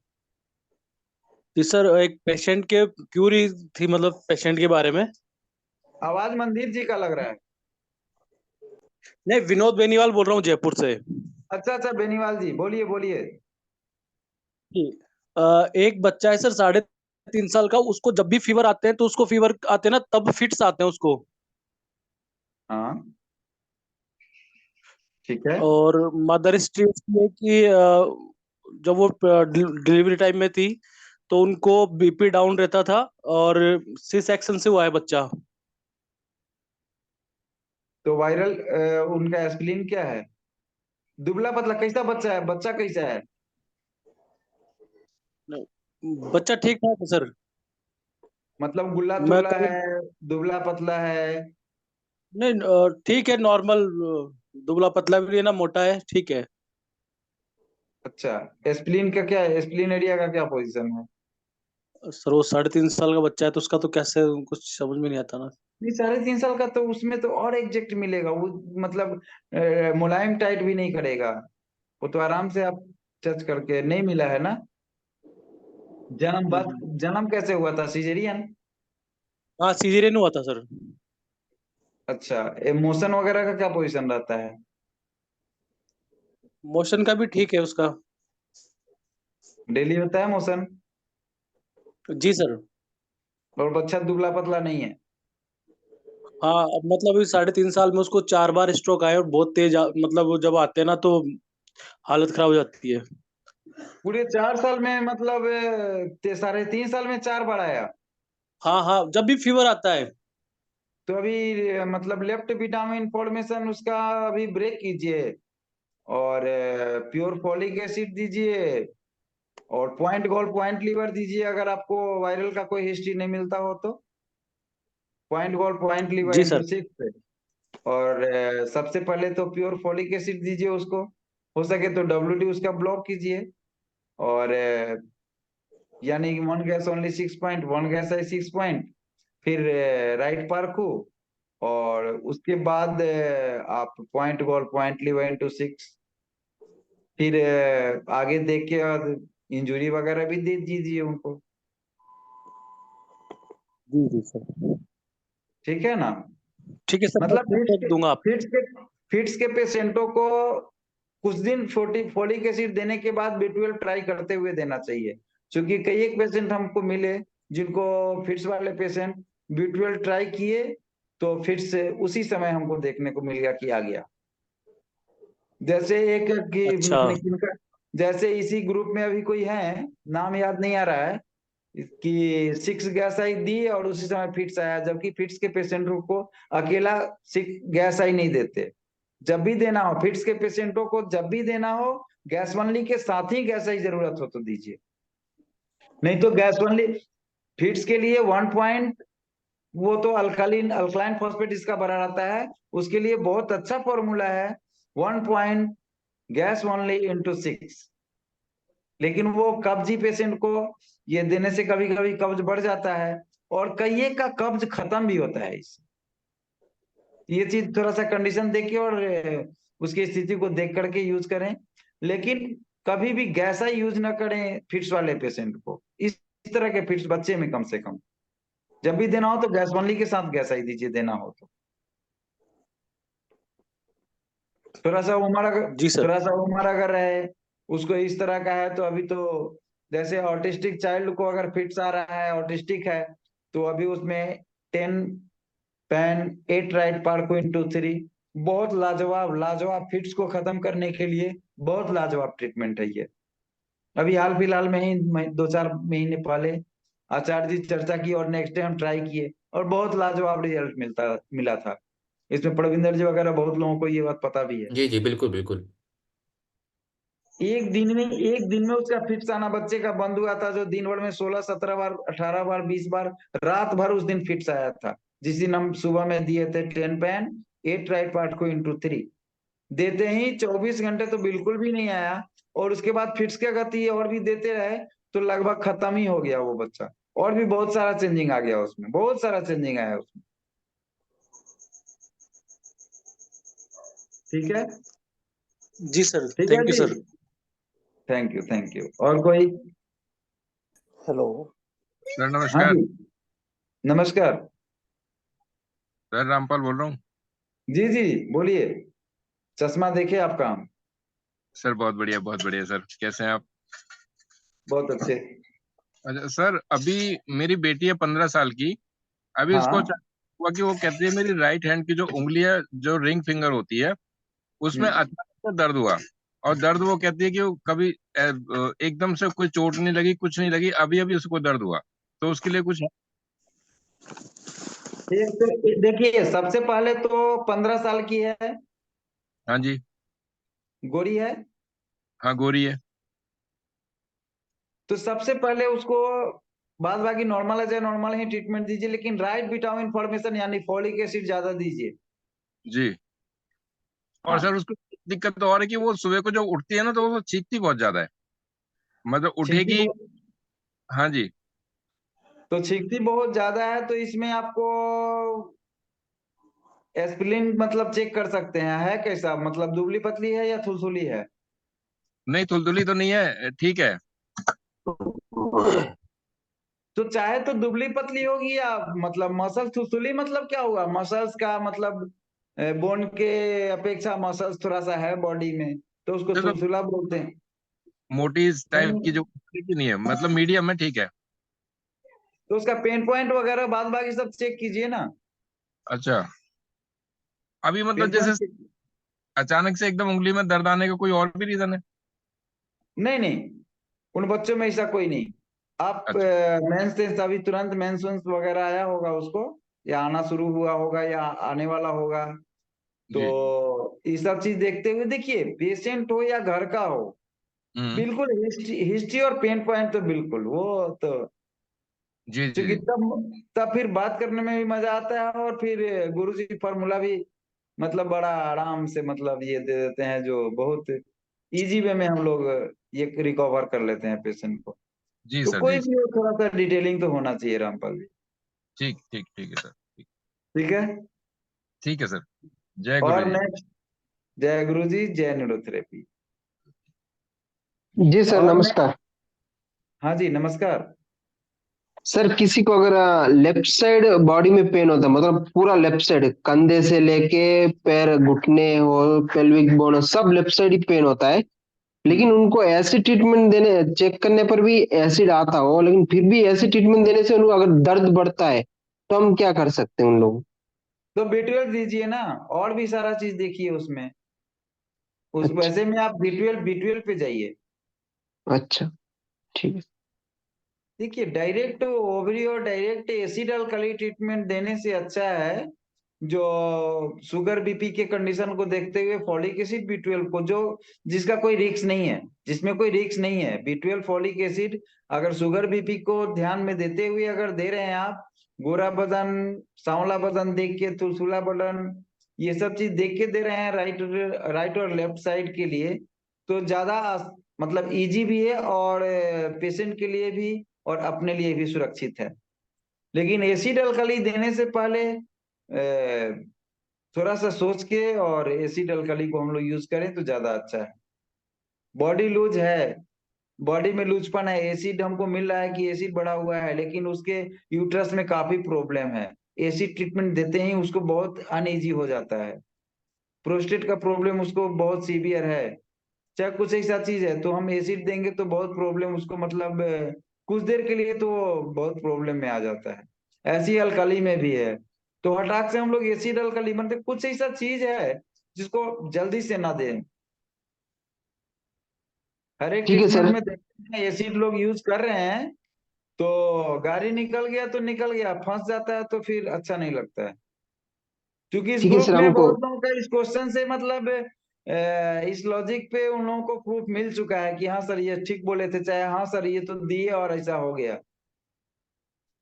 जी सर एक पेशेंट के क्यूरी थी, मतलब पेशेंट के बारे में। आवाज मंदिर जी का लग रहा है। नहीं, विनोद बेनीवाल बोल रहा हूँ जयपुर से। अच्छा अच्छा, बेनीवाल जी बोलिए बोलिए। एक बच्चा है सर 3.5 साल का, उसको जब भी फीवर आते हैं तो उसको फीवर आते हैं ना तब फिट्स आते हैं उसको। हाँ ठीक है। और मदर हिस्ट्री उसकी है कि जब वो डिलीवरी टाइम में थी तो उनको बीपी डाउन रहता था, और सी सेक्शन से हुआ है बच्चा। तो वायरल उनका स्प्लीन क्या है? दुबला पतला कैसा बच्चा है, बच्चा कैसा है? बच्चा ठीक ठाक है सर। मतलब गुल्ला मैं तुल्ला कल है, दुबला पतला है? नहीं, ठीक है, नॉर्मल। दुबला पतला भी नहीं है ना मोटा है, ठीक है। अच्छा, स्प्लीन का क्या है, स्प्लीन एरिया का क्या पोजीशन है? सर वो 3.5 साल का बच्चा है तो उसका तो कैसे कुछ समझ में नहीं आता ना। नहीं, 3.5 साल का तो उसमें तो और एग्जैक्ट मिलेगा वो, मतलब मुलायम टाइट भी नहीं करेगा वो, तो आराम से आप टच करके, नहीं मिला है ना? जन्म बात, हम्म। जन्म कैसे हुआ था, सिजेरियन? हाँ सीजरियन हुआ था सर। अच्छा, मोशन वगैरह का क्या पोजीशन रहता है? मोशन का भी ठीक है उसका। डेली होता है मोशन? जी सर। और बच्चा दुबला पतला नहीं है? हाँ अब मतलब इस 3.5 साल में उसको 4 बार स्ट्रोक आए और बहुत तेज मतलब वो जब आते हैं ना तो हालत खराब हो जाती है। पूरे 4 साल में, मतलब 3.5 साल में 4 बार आया? हाँ हाँ, जब भी फीवर आता है। तो अभी मतलब लेफ्ट विटामिन फॉर्मेशन उसका अभी ब्रेक कीजिए, और प्योर फॉलिक एसिड दीजिए, और पॉइंट गोल्ड पॉइंट लीवर दीजिए, अगर आपको वायरल का कोई हिस्ट्री नहीं मिलता हो तो पॉइंट गोल्ड पॉइंट लीवर जी इंटू सर। 6। और सबसे पहले तो प्योर फॉलिक एसिड दीजिए उसको, हो सके तो WD उसका ब्लॉक कीजिए। और यानी 1 गैस ओनली 6 पॉइंट, 1 गैस है 6 पॉइंट, फिर राइट पार्कू, और उसके बाद आप पॉइंट गोल पॉइंट लीवर इंटू 6। फिर आगे देख के बाद इंजुरी वगैरह भी दे दीजिए उनको। जी जी सर। ठीक है ना? ठीक है सर, मैं मतलब फिर तक दूंगा आप। फिट्स के पेशेंटों को कुछ दिन फोलिक एसिड देने के बाद B12 ट्राई करते हुए देना चाहिए, क्योंकि कई एक पेशेंट हमको मिले जिनको, फिट्स वाले पेशेंट B12 ट्राई किए तो फिट्स उसी समय हमको देखने को मिल गया कि आ गया। जैसे एक अच्छा। किनका, जैसे इसी ग्रुप में अभी कोई है, नाम याद नहीं आ रहा है, कि 6 गैस आई दी और उसी समय फिट्स आया, जबकि फिट्स के पेशेंटों को अकेला 6 गैस आई नहीं देते। जब भी देना हो फिट्स के पेशेंटों को, जब भी देना हो गैस वनली के साथ ही गैस आई जरूरत हो तो दीजिए, नहीं तो गैस वनली फिट्स के लिए 1 पॉइंट, वो तो अल्कलाइन फॉस्फेट इसका बना रहता है, उसके लिए बहुत अच्छा फॉर्मूला है, 1 पॉइंट गैस ओनली इंटू 6। लेकिन वो कब्जी पेशेंट को ये देने से कभी कभी कब्ज बढ़ जाता है, और कई का कब्ज खत्म भी होता है इससे। ये चीज थोड़ा सा कंडीशन देखिए और उसकी स्थिति को देख करके यूज करें, लेकिन कभी भी गैसा यूज ना करें फिट्स वाले पेशेंट को, इस तरह के फिट्स बच्चे में कम से कम। जब भी देना हो तो गैस वनली के साथ गैस आई दीजिए, देना हो तो। थोड़ा सा उम्र अगर जी सर। थोड़ा सा उम्र अगर रहे उसको इस तरह का है, तो अभी तो जैसे ऑटिस्टिक चाइल्ड को अगर फिट्स आ रहा है, ऑटिस्टिक है, तो अभी उसमें 10 पेन 8 राइट पार्को इंटू 3, बहुत लाजवाब लाजवाब फिट्स को खत्म करने के लिए बहुत लाजवाब ट्रीटमेंट है ये। अभी हाल फिलहाल में ही 2-4 महीने पहले आचार्य जी चर्चा की और नेक्स्ट डे हम ट्राई किए और बहुत लाजवाब रिजल्ट मिला था। इसमें प्रविंदर जी वगैरह बहुत लोगों को ये बात पता भी है। जी जी बिल्कुल बिल्कुल। एक दिन में उसका फिट्स आना बच्चे का बंद हुआ था, जो दिन भर में 16-17 बार 18 बार 20 बार रात भर उस दिन फिट्स आया था। जिस दिन हम सुबह में दिए थे 10 पैन 8 राइट पार्ट को इंटू 3 देते ही 24 घंटे तो बिल्कुल भी नहीं आया, और उसके बाद फिट्स की गति और भी देते रहे तो लगभग खत्म ही हो गया वो बच्चा। और भी बहुत सारा चेंजिंग आ गया उसमें, बहुत सारा चेंजिंग आया उसमें। ठीक है, जी सर, ठीक है थैंक यू जी, सर। Thank you. और कोई? हेलो सर हाँ नमस्कार। जी, नमस्कार। सर रामपाल बोल रहा हूँ। जी जी बोलिए, चश्मा देखे आपका हम। सर बहुत बढ़िया सर, कैसे हैं आप? बहुत अच्छे। अच्छा सर, अभी मेरी बेटी है 15 साल की। अभी हाँ। उसको हुआ कि वो कहती है मेरी राइट हैंड की जो उंगली है, जो रिंग फिंगर होती है, उसमें अचानक से दर्द हुआ। और दर्द वो कहती है कि वो कभी एकदम से कोई चोट नहीं लगी, कुछ नहीं लगी, अभी अभी उसको दर्द हुआ। तो उसके लिए कुछ है? देखिए, सबसे पहले तो 15 साल की है, हाँ जी। गोरी है, हाँ गोरी है। तो सबसे पहले उसको बाद बाकी नॉर्मल है, चाहे नॉर्मल ही ट्रीटमेंट दीजिए, लेकिन राइट विटामिन फॉर्मेशन यानी फॉलिक एसिड ज्यादा दीजिए। जी। और हाँ, सर उसको दिक्कत तो और है कि वो सुबह को जब उठती है ना, तो वो चीखती बहुत ज्यादा है। मतलब छींकती उठेगी। बहुत, हाँ जी। तो छींकती बहुत ज्यादा है तो इसमें आपको एस्पिरिन मतलब चेक कर सकते हैं। है कैसा, मतलब दुबली पतली है या थुलथुली है? नहीं थुलथुली तो नहीं है, ठीक है। तो चाहे तो दुबली पतली होगी या मतलब मसल थुलथुली, मतलब क्या हुआ, मसल्स का मतलब बोन के अपेक्षा मसल्स थोड़ा सा है बॉडी में, तो उसको देखो थुलथुला बोलते हैं। मोटी इस टाइप की नहीं, जो की नहीं है, मतलब मीडियम है, ठीक है। तो उसका पेन पॉइंट वगैरह बाद बाकी सब चेक कीजिए ना। अच्छा। अभी मतलब पेन जैसे पॉइंट, अचानक से एकदम उंगली में दर्द आने का कोई और भी रीजन है? नहीं नहीं, उन बच्चों में ऐसा कोई नहीं। आप अच्छा। मेंस से अभी तुरंत मेंस वगैरह आया होगा उसको, या आना शुरू हुआ होगा या आने वाला होगा, तो जी। ये सब चीज देखते हुए देखिए, पेशेंट हो या घर का हो, हम्म। बिल्कुल हिस्ट्री और पेन पॉइंट तो बिल्कुल वो तो, जी जी क्योंकि जी। तब फिर बात करने में भी मजा आता है, और फिर गुरुजी फॉर्मूला भी मतलब बड़ा आराम से मतलब ये दे देते हैं, जो बहुत इजी वे में हम लोग ये रिकवर कर लेते हैं पेशेंट को। जी तो सर, कोई जी सर। भी हो, थोड़ा सा डिटेलिंग तो होना चाहिए रामपाल जी। ठीक ठीक ठीक है सर, ठीक। ठीक है। ठीक है सर। जय गुरु और जी। नेक्स्ट, जय गुरु जी, जय न्यूरोथेरेपी। जी सर और नेक्स्ट, नमस्कार। हाँ जी नमस्कार। सर किसी को अगर लेफ्ट साइड बॉडी में पेन होता है, मतलब पूरा लेफ्ट साइड कंधे से लेके पैर घुटने और पेल्विक बोन सब लेफ्ट साइड ही पेन होता है, लेकिन उनको ऐसे ट्रीटमेंट देने चेक करने पर भी एसिड आता हो, लेकिन फिर भी ऐसे ट्रीटमेंट देने से उनको अगर दर्द बढ़ता है तो हम क्या कर सकते हैं उन लोग? तो B12 दीजिए ना, और भी सारा चीज देखिए उसमें, उस अच्छा। वैसे में आप B12 पे जाइए। अच्छा ठीक है। देखिए, डायरेक्ट ओवरी और डायरेक्ट एसिड अल्कली ट्रीटमेंट देने से अच्छा है जो शुगर बीपी के कंडीशन को देखते हुए फॉलिक एसिड B12 को, जो जिसका कोई रिस्क नहीं है, जिसमें कोई रिस्क नहीं है, B12 फॉलिक एसिड अगर शुगर बीपी को ध्यान में देते हुए अगर दे रहे हैं आप, गोरा बदन सांवला बदन देख के, तुलसुला बदन, ये सब चीज देख के दे रहे हैं राइट और लेफ्ट साइड के लिए, तो ज्यादा मतलब इजी भी है, और पेशेंट के लिए भी और अपने लिए भी सुरक्षित है। लेकिन एसिड अल्कली देने से पहले थोड़ा सा सोच के और एसिड अल्कली को हम लोग यूज करें तो ज्यादा अच्छा है। बॉडी लूज है, बॉडी में लूजपन है, एसिड हमको मिल रहा है कि एसिड बढ़ा हुआ है, लेकिन उसके यूट्रस में काफी प्रॉब्लम है, एसिड ट्रीटमेंट देते ही उसको बहुत अनईजी हो जाता है, प्रोस्टेट का प्रॉब्लम उसको बहुत सीवियर है, चाहे कुछ ऐसा चीज है, तो हम एसिड देंगे तो बहुत प्रॉब्लम उसको, मतलब कुछ देर के लिए तो वो बहुत प्रॉब्लम में आ जाता है। ऐसी अल्कली में भी है, तो हटाक से हम लोग एसिड अल्कली मतलब कुछ ऐसा चीज है जिसको जल्दी से ना दें, हर एक ठीक है ट्रीटमेंट सर। में देखते एसिड लोग यूज कर रहे हैं, तो गाड़ी निकल गया तो निकल गया, फंस जाता है तो फिर अच्छा नहीं लगता है। क्योंकि इस ठीक है ग्रुप सर, में हमको बहुत लोगों का इस क्वेश्चन से मतलब इस लॉजिक पे उन लोगों को प्रूफ मिल चुका है कि हाँ सर ये ठीक बोले थे, चाहे हाँ सर ये तो दिए और ऐसा हो गया।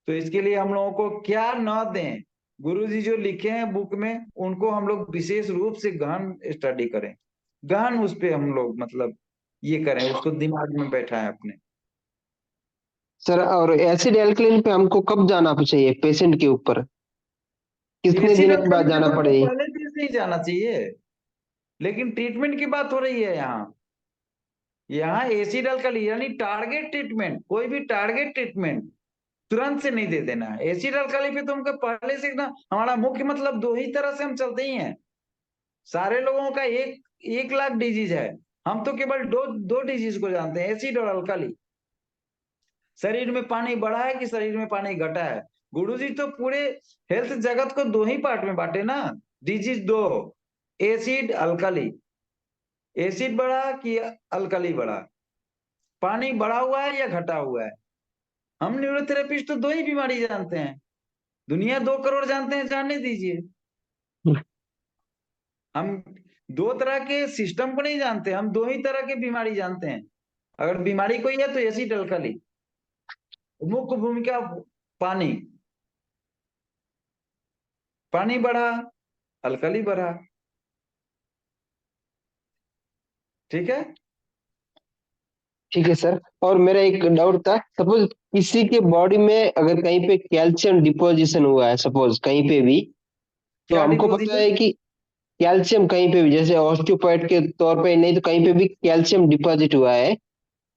तो इसके लिए हम लोगों को क्या न दें, गुरुजी जो लिखे हैं बुक में उनको हम लोग विशेष रूप से गहन स्टडी करें, गहन उस पे हम लोग मतलब ये करें, उसको दिमाग में बैठाएं अपने। सर, और एसिड एल्कलाइन पे हमको कब जाना चाहिए पेशेंट के ऊपर, कितने एसिड दिनों के बाद अल्कली पे जाना तो हमको पड़ेगा? पहले दिन से ही जाना चाहिए, लेकिन ट्रीटमेंट की बात हो रही है यहाँ। यहाँ एसिड अल्कली यानी टारगेट ट्रीटमेंट, कोई भी टारगेट ट्रीटमेंट तुरंत से नहीं दे देना है। एसिड अल्कली पे तो हमको पहले से एकदम, हमारा मुख्य मतलब दो ही तरह से हम चलते ही हैं। सारे लोगों का 1 लाख डिजीज है, हम तो केवल दो डिजीज को जानते हैं, एसिड और अल्कली। शरीर में पानी बढ़ा है कि शरीर में पानी घटा है, गुरुजी तो पूरे हेल्थ जगत को दो ही पार्ट में बांटे ना, डिजीज दो, एसिड अल्कली। एसिड बढ़ा कि अल्कली बढ़ा, पानी बढ़ा हुआ है या घटा हुआ है। हम न्यूरोथेरेपिस्ट तो दो ही बीमारी जानते हैं, दुनिया 2 करोड़ जानते हैं, जानने दीजिए। हम 2 तरह के सिस्टम को नहीं जानते, हम 2 ही तरह के बीमारी जानते हैं। अगर बीमारी कोई है तो एसिड अल्कली, मुख्य भूमिका पानी, पानी बढ़ा अल्कली बढ़ा। ठीक है। ठीक है सर, और मेरा एक डाउट था, सपोज किसी के बॉडी में अगर कहीं पे कैल्शियम डिपोजिशन हुआ है, सपोज कहीं पे भी, तो क्या हमको पता डिपोजिशन? है कि कैल्शियम कहीं पे भी, जैसे ऑस्टियोपोइट के तौर पे नहीं तो कहीं पे भी कैल्शियम डिपॉजिट हुआ है,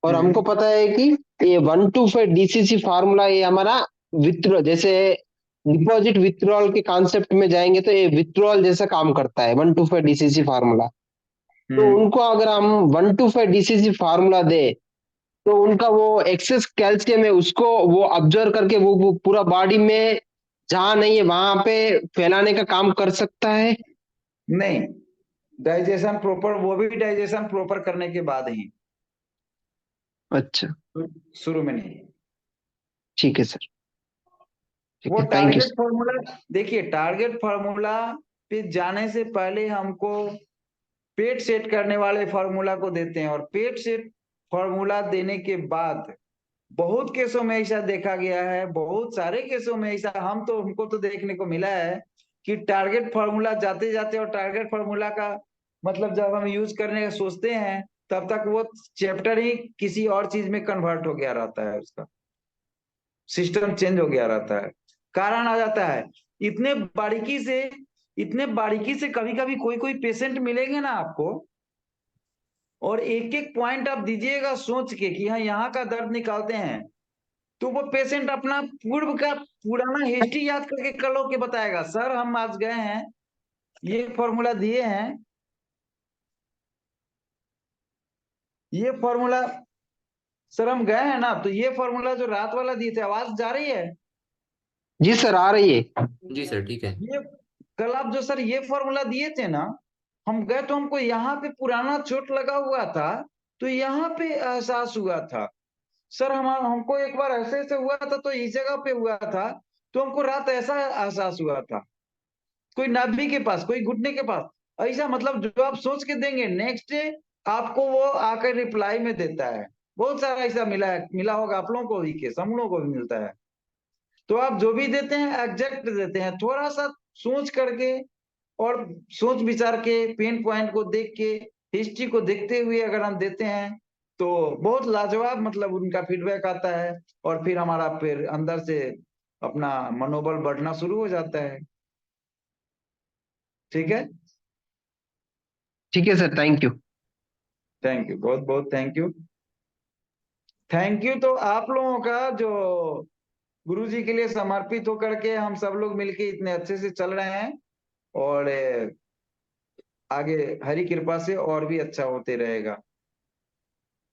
और हमको पता है कि ये 1:5 डीसीसी फार्मूला, ये हमारा विथड्रॉ, जैसे डिपॉजिट विथड्रॉल के कॉन्सेप्ट में जाएंगे तो ये विथड्रॉल जैसा काम करता है 1:5 डीसीसी फार्मूला। तो उनको अगर हम 1:5 डीसीसी फार्मूला दे, तो उनका वो एक्सेस कैल्शियम है उसको वो ऑब्जर्व करके वो पूरा बॉडी में जहां नहीं है वहां पे फैलाने का काम कर सकता है? नहीं, डाइजेशन प्रॉपर, वो भी डाइजेशन प्रॉपर करने के बाद ही, अच्छा, शुरू में नहीं। ठीक है सर, ठीक वो है, थैंक यू। टारगेट फॉर्मूला, देखिए टारगेट फॉर्मूला पे जाने से पहले हमको पेट सेट करने वाले फॉर्मूला को देते हैं, और पेट सेट फॉर्मूला देने के बाद बहुत केसों में ऐसा देखा गया है, बहुत सारे केसों में ऐसा हमको तो देखने को मिला है कि टारगेट फॉर्मूला जाते जाते, और टारगेट फॉर्मूला का मतलब जब हम यूज करने का सोचते हैं तब तक वो चैप्टर ही किसी और चीज में कन्वर्ट हो गया रहता है, उसका सिस्टम चेंज हो गया रहता है, कारण आ जाता है। इतने बारीकी से, इतने बारीकी से कभी कभी कोई कोई पेशेंट मिलेंगे ना आपको, और एक एक पॉइंट आप दीजिएगा सोच के कि हाँ यहाँ का दर्द निकालते हैं, तो वो पेशेंट अपना पूर्व का पुराना हिस्ट्री याद करके कल होके बताएगा, सर हम आज गए हैं, ये फॉर्मूला दिए हैं, ये फॉर्मूला सर हम गए हैं ना, तो ये फॉर्मूला जो रात वाला दिए थे, आवाज जा रही है? जी सर, आ रही है। जी सर ठीक है। ये कल आप जो सर ये फॉर्मूला दिए थे ना, हम गए तो हमको यहाँ पे पुराना चोट लगा हुआ था, तो यहाँ पे एहसास हुआ था सर, हमको एक बार ऐसे ऐसे हुआ था तो इस जगह पे हुआ था, तो हमको रात ऐसा एहसास हुआ था, कोई नाभि के पास, कोई घुटने के पास, ऐसा मतलब जो आप सोच के देंगे नेक्स्ट डे आपको वो आकर रिप्लाई में देता है। बहुत सारा ऐसा मिला है, मिला होगा आप लोगों को भी, केस हम लोगों को भी मिलता है। तो आप जो भी देते हैं एग्जैक्ट देते हैं, थोड़ा सा सोच करके और सोच विचार के पेन पॉइंट को देख के हिस्ट्री को देखते हुए अगर हम देते हैं तो बहुत लाजवाब मतलब उनका फीडबैक आता है, और फिर हमारा फिर अंदर से अपना मनोबल बढ़ना शुरू हो जाता है। ठीक है। ठीक है sir, thank you. Thank you, बहुत बहुत थैंक यू। थैंक यू तो आप लोगों का जो गुरुजी के लिए समर्पित होकर के हम सब लोग मिलके इतने अच्छे से चल रहे हैं, और आगे हरि कृपा से और भी अच्छा होते रहेगा।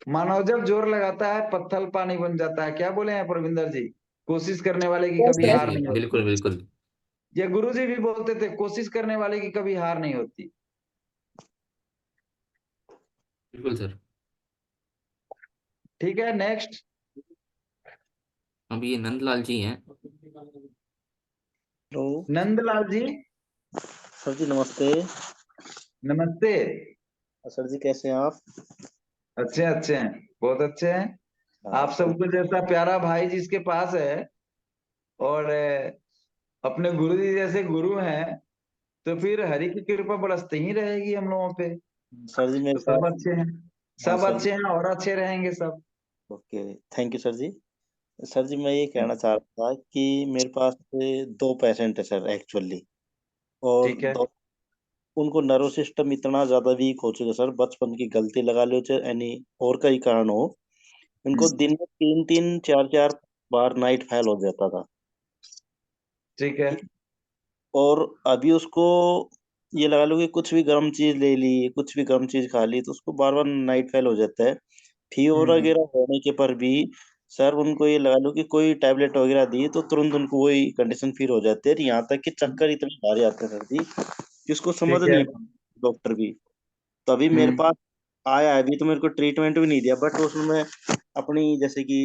मानव जब जोर लगाता है पत्थर पानी बन जाता है, क्या बोले हैं प्रविंदर जी, कोशिश करने वाले की कभी जी हार जी नहीं बिल्कुल होती। बिल्कुल। ये गुरुजी भी बोलते थे, कोशिश करने वाले की कभी हार नहीं होती। बिल्कुल सर। ठीक है, नेक्स्ट। अभी ये नंदलाल जी हैं। हेलो नंदलाल जी, सर जी, नमस्ते। नमस्ते। सर जी, कैसे हैं आप? अच्छे अच्छे हैं, बहुत अच्छे हैं। आप सर सबको जैसा प्यारा भाई जिसके पास है और अपने गुरु जी जैसे गुरु हैं, तो फिर हरि की कृपा बरसती ही रहेगी हम लोगों पे। सर जी, मेरे तो सब पास। अच्छे हैं, हाँ सब सर जी। अच्छे हैं और अच्छे रहेंगे सब। ओके, थैंक यू सर जी। सर जी, मैं ये कहना चाह रहा था कि मेरे पास 2 पेशेंट है सर एक्चुअली। और ठीक है, उनको नर्व सिस्टम इतना ज्यादा वीक हो चुका है सर, बचपन की गलती लगा लो चाहे एनी और कई कारण हो, उनको दिन में 3-3 4-4 बार नाइट फैल हो जाता था। ठीक है। ठीक। और अभी उसको ये लगा लो कि कुछ भी गर्म चीज ले ली, कुछ भी गर्म चीज खा ली, तो उसको बार बार नाइट फैल हो जाता है। फीवर हम्म। वगैरह होने के पर भी सर उनको ये लगा लो कि कोई टैबलेट वगैरह दी तो तुरंत उनको वही कंडीशन फिर हो जाती है, यहाँ तक कि चक्कर इतने भारी आते हैं सर जी कि उसको समझ ठीक है। नहीं डॉक्टर भी। तो अभी मेरे हम्म। पास आया है, अभी तो मेरे को ट्रीटमेंट भी नहीं दिया, बट उसमें मैं अपनी जैसे कि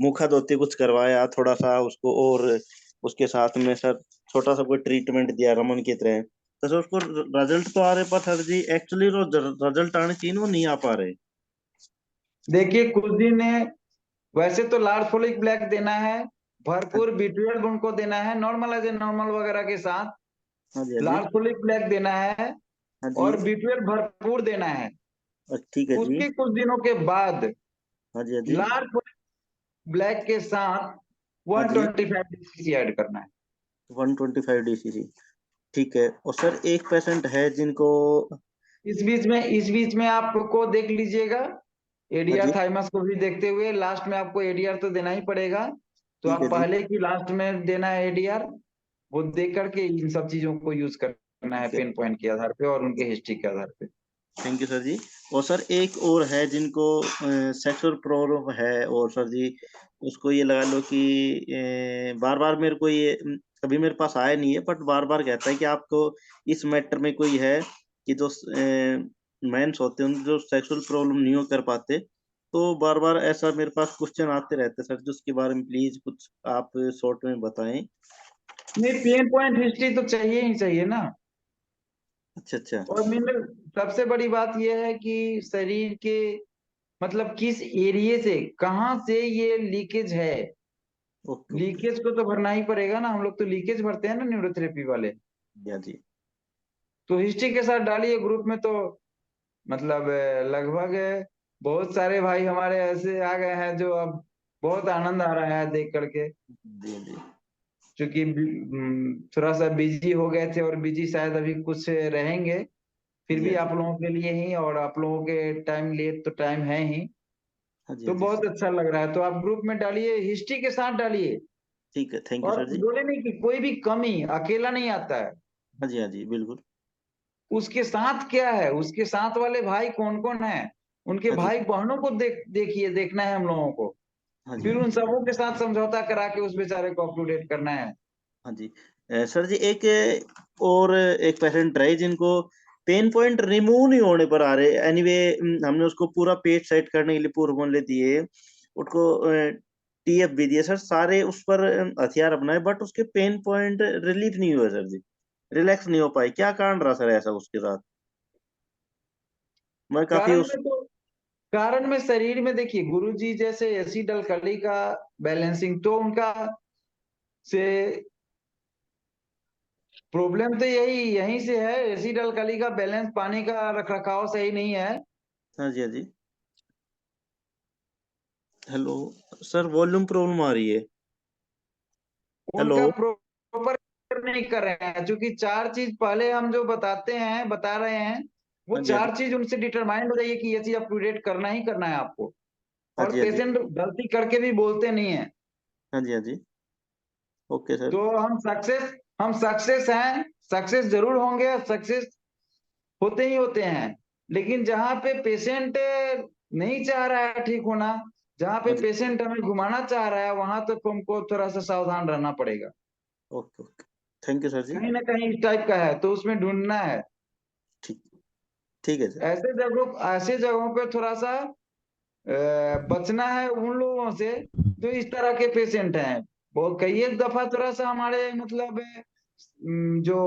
मुखा धोती कुछ करवाया थोड़ा सा उसको, और उसके साथ में सर छोटा सा कोई ट्रीटमेंट दिया रमन की तरह। तो सर उसको रिजल्ट तो आ रहे, पर सर जी एक्चुअली रिजल्ट आने चाहिए ना, वो नहीं आ पा रहे। देखिए कुछ दिन वैसे तो लार्ज फोलिक ब्लैक देना है, भरपूर B12 उनको देना है, नॉर्मल एज ए नॉर्मल वगैरह के साथ। हाँ जी, हाँ जी। लार्ज फोलिक ब्लैक देना है हाँ जी। और B12 भरपूर देना है। ठीक है जी। उसके कुछ दिनों के बाद हाँ जी, हाँ जी। लार्ज फोलिक ब्लैक के साथ हाँ जी। 125 DCC ऐड करना है। 125 DCC। ठीक है। और सर एक पेशेंट है जिनको। इस बीच में आपको देख लीजिएगा, हाँ एडीआर जी। थाइमस को भी देखते हुए लास्ट में आपको एडीआर तो देना ही पड़ेगा। तो ठीक है आप जी। पहले की लास्ट में देना है एडीआर, वो देख करके इन सब चीजों को यूज करना है ठीक है। पेन पॉइंट के आधार पे और उनके हिस्ट्री के आधार पे। थैंक यू सर जी। और सर एक और है जिनको सेक्सुअल प्रॉब्लम है, और सर जी उसको ये लगा लो कि बार बार मेरे को ये कभी मेरे पास आया नहीं है, बट बार बार कहता है कि आपको इस मैटर में कोई है कि जो मेंस होते हैं उनको जो सेक्सुअल प्रॉब्लम नहीं हो कर पाते। तो बार बार ऐसा मेरे पास क्वेश्चन आते रहते हैं सर, जो उसके बारे में प्लीज कुछ आप शॉर्ट में बताएं। नहीं, पेन पॉइंट हिस्ट्री तो चाहिए ही चाहिए ना। अच्छा अच्छा। और मैंने सबसे बड़ी बात यह है कि शरीर के मतलब किस एरिए से कहाँ से ये लीकेज है, ओके ओके। लीकेज को तो भरना ही पड़ेगा ना। हम लोग तो लीकेज भरते हैं ना न्यूरोथेरेपी वाले। हाँ जी। तो हिस्ट्री के साथ डालिए ग्रुप में, तो मतलब लगभग बहुत सारे भाई हमारे ऐसे आ गए हैं जो अब बहुत आनंद आ रहा है देख करके। जी जी। क्योंकि थोड़ा सा बिजी हो गए थे और बिजी शायद अभी कुछ रहेंगे, फिर जी भी हाँ जी। आप लोगों के लिए ही, और आप लोगों के टाइम लिए तो टाइम है ही। हाँ जी, तो हाँ जी। बहुत अच्छा लग रहा है, तो आप ग्रुप में डालिए, हिस्ट्री के साथ डालिए। ठीक है, थैंक यू और सर जी। बोले नहीं कि कोई भी कमी अकेला नहीं आता है, हाँ जी, हाँ जी, बिल्कुल। उसके साथ क्या है, उसके साथ वाले भाई कौन कौन है, उनके हाँ जी। भाई बहनों को देखिए, देखना है हम लोगों को। हाँ जी। फिर उन सबों के साथ समझौता करा के उस बेचारे को अप टू डेट करना है। हाँ जी। सर जी एक और एक पेशेंट रहे जिनको पेन पॉइंट रिमूव नहीं होने पर आ रहे। एनीवे हमने उसको पूरा पेज सेट करने के लिए पूरे फॉर्मूले दिए, उसको टीएफ भी दिए सर, सारे उस पर हथियार अपनाए, बट उसके पेन पॉइंट रिलीफ नहीं हुए सर जी, रिलैक्स नहीं हो पाए। क्या कारण रहा सर ऐसा उसके साथ? मैं काफी कारण उस। में तो कारण में शरीर में देखिए, गुरुजी जैसे एसिड अल्कली का बैलेंसिंग तो उनका से प्रॉब्लम तो यहीं से है। एसिड अल्कली का बैलेंस, पानी का रखरखाव सही नहीं है। हाँ जी, हाँ जी। हेलो सर, वॉल्यूम प्रॉब्लम आ रही है। हेलो। उनका प्रॉपर नहीं कर रहे हैं, क्योंकि चार चीज पहले हम जो बता रहे हैं, वो हाँ जी, हाँ जी। चार चीज उनसे डिटरमाइंड हो जाइए कि ये चीज अप टू डेट करना ही करना है आपको। हाँ और जी, हाँ जी। पेशेंट गलती करके भी बोलते नहीं है। हाँ जी, हाँ जी। Okay sir. तो हम सक्सेस हैं, सक्सेस जरूर होंगे, सक्सेस होते ही होते हैं। लेकिन जहां पे पेशेंट नहीं चाह रहा है ठीक होना, जहां पे हाँ जी। पेशेंट हमें घुमाना चाह रहा है, वहां तो हमको थोड़ा सा सावधान रहना पड़ेगा। Okay okay. Thank you sir जी। कहीं ना कहीं इस टाइप का है, तो उसमें ढूंढना है। ठीक। ठीक है सर। ऐसे जगहों पे थोड़ा सा बचना है उन लोगों से जो इस तरह के पेशेंट हैं। वो कई एक दफा थोड़ा सा हमारे मतलब जो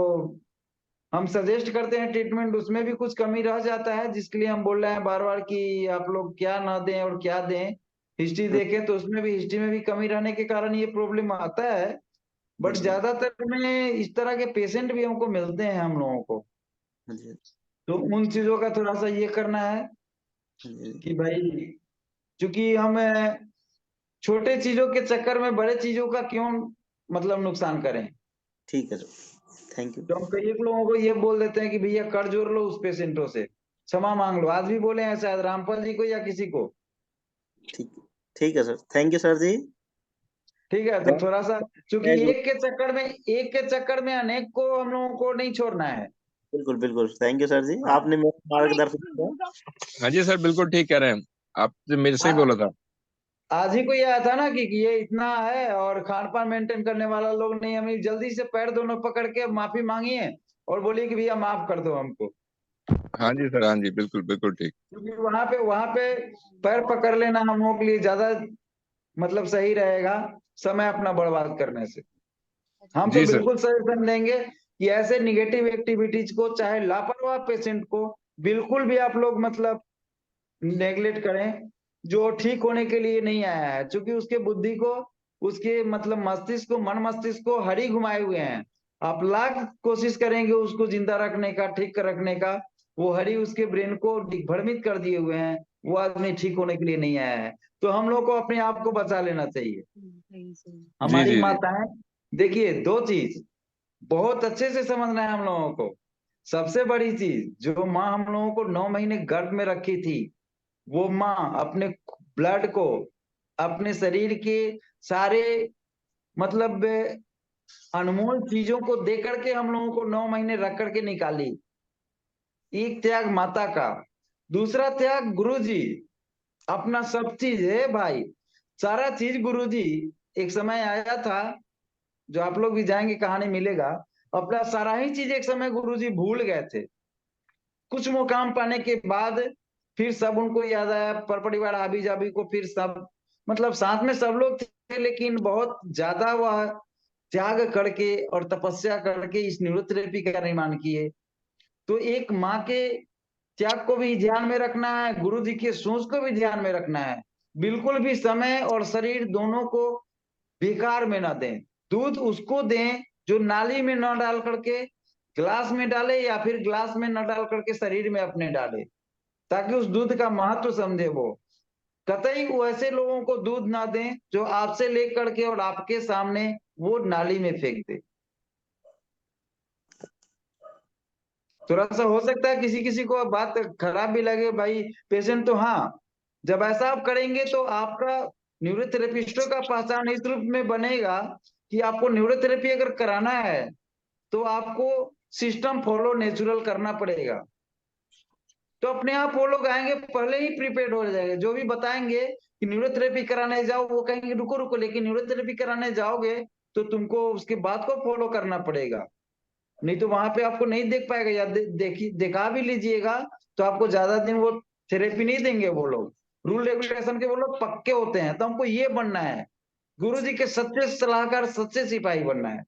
हम सजेस्ट करते हैं ट्रीटमेंट, उसमें भी कुछ कमी रह जाता है, जिसके लिए हम बोल रहे हैं बार बार कि आप लोग क्या ना दें और क्या दें। हिस्ट्री देखें तो उसमें भी, हिस्ट्री में भी कमी रहने के कारण ये प्रॉब्लम आता है। बट जी ज्यादातर में इस तरह के पेशेंट भी हमको मिलते हैं हम लोगों को। जी तो उन चीजों का थोड़ा सा ये करना है जी कि भाई, चूंकि हम छोटे चीजों के चक्कर में बड़े चीजों का क्यों मतलब नुकसान करें। ठीक है सर, थैंक यू। तो हम कई एक लोगों को ये बोल देते हैं कि भैया कर जोड़ लो उस पेशेंटों से, क्षमा मांग लो। आज भी बोले हैं शायद रामपाल जी को या किसी को। ठीक ठीक है सर, थैंक यू सर जी। ठीक है, तो थोड़ा सा, चूंकि जय गुरु। एक के चक्कर में अनेक को हम लोगों को नहीं छोड़ना है। बिल्कुल बिल्कुल, थैंक यू सर जी, हाँ आपने मेरा मार्गदर्शन किया। हाँ जी सर, बिल्कुल ठीक कह रहे हैं आप, मेरे से ही बोला था। आज ही कोई आया था ना कि ये इतना है और खान पान मेंटेन करने वाला लोग नहीं, हमें जल्दी से पैर दोनों पकड़ के माफी मांगिए और बोलिए कि भैया माफ कर दो हमको। हाँ जी सर, हाँ जी, बिल्कुल बिल्कुल ठीक। क्योंकि वहां पे पैर पकड़ लेना हम लोगों के लिए ज्यादा मतलब सही रहेगा, समय अपना बर्बाद करने से। हम तो जी सर। बिल्कुल सजेशन देंगे कि ऐसे निगेटिव एक्टिविटीज को, चाहे लापरवाह पेशेंट को बिल्कुल भी आप लोग मतलब नेगलेक्ट करें, जो ठीक होने के लिए नहीं आया है। क्योंकि उसके बुद्धि को, उसके मतलब मस्तिष्क को, मन मस्तिष्क को हरी घुमाए हुए हैं। आप लाख कोशिश करेंगे उसको जिंदा रखने का, ठीक रखने का, वो हरी उसके ब्रेन को दिग्भ्रमित कर दिए हुए हैं। वो आदमी ठीक होने के लिए नहीं आया है। तो हम लोग को अपने आप को बचा लेना चाहिए। जी हमारी जी जी। माताएं, देखिए दो चीज बहुत अच्छे से समझना है हम लोगों को। सबसे बड़ी चीज, जो माँ हम लोगों को 9 महीने गर्भ में रखी थी, वो माँ अपने ब्लड को, अपने शरीर के सारे मतलब अनमोल चीजों को दे करके हम लोगों को 9 महीने रख करके निकाली। एक त्याग माता का, दूसरा त्याग गुरुजी। अपना सब चीज है भाई, सारा चीज गुरुजी। एक समय आया था, जो आप लोग भी जाएंगे कहानी मिलेगा, अपना सारा ही चीज एक समय गुरुजी भूल गए थे। कुछ मुकाम पाने के बाद फिर सब उनको याद आया, पर परिवार हाबी जाबी को, फिर सब मतलब साथ में सब लोग थे, लेकिन बहुत ज्यादा वह त्याग करके और तपस्या करके इस न्यूरोथेरेपी का निर्माण किए। तो एक माँ के त्याग को भी ध्यान में रखना है, गुरु जी के सोच को भी ध्यान में रखना है। बिल्कुल भी समय और शरीर दोनों को बेकार में ना दें। दूध उसको दें जो नाली में न डाल करके ग्लास में डाले, या फिर ग्लास में न डाल करके शरीर में अपने डाले, ताकि उस दूध का महत्व समझे वो। कतई वैसे लोगों को दूध ना दें जो आपसे लेकर के और आपके सामने वो नाली में फेंक दे। थोड़ा सा हो सकता है किसी किसी को बात खराब भी लगे भाई, पेशेंट तो, हाँ, जब ऐसा आप करेंगे तो आपका न्यूरोथेरेपिस्टों का पहचान इस रूप में बनेगा कि आपको न्यूरोथेरेपी अगर कराना है तो आपको सिस्टम फॉलो नेचुरल करना पड़ेगा। तो अपने आप वो लोग आएंगे, पहले ही प्रिपेयर्ड हो जाएंगे। जो भी बताएंगे कि न्यूरोथेरेपी कराने जाओ, वो कहेंगे रुको रुको, लेकिन न्यूरोथेरेपी कराने जाओगे तो तुमको उसके बाद को फॉलो करना पड़ेगा, नहीं तो वहां पे आपको नहीं देख पाएगा। या देखा भी लीजिएगा तो आपको ज्यादा दिन वो थेरेपी नहीं देंगे वो लोग। रूल रेगुलेशन के वो लोग पक्के होते हैं। तो हमको ये बनना है, गुरु जी के सच्चे सलाहकार, सच्चे सिपाही बनना है।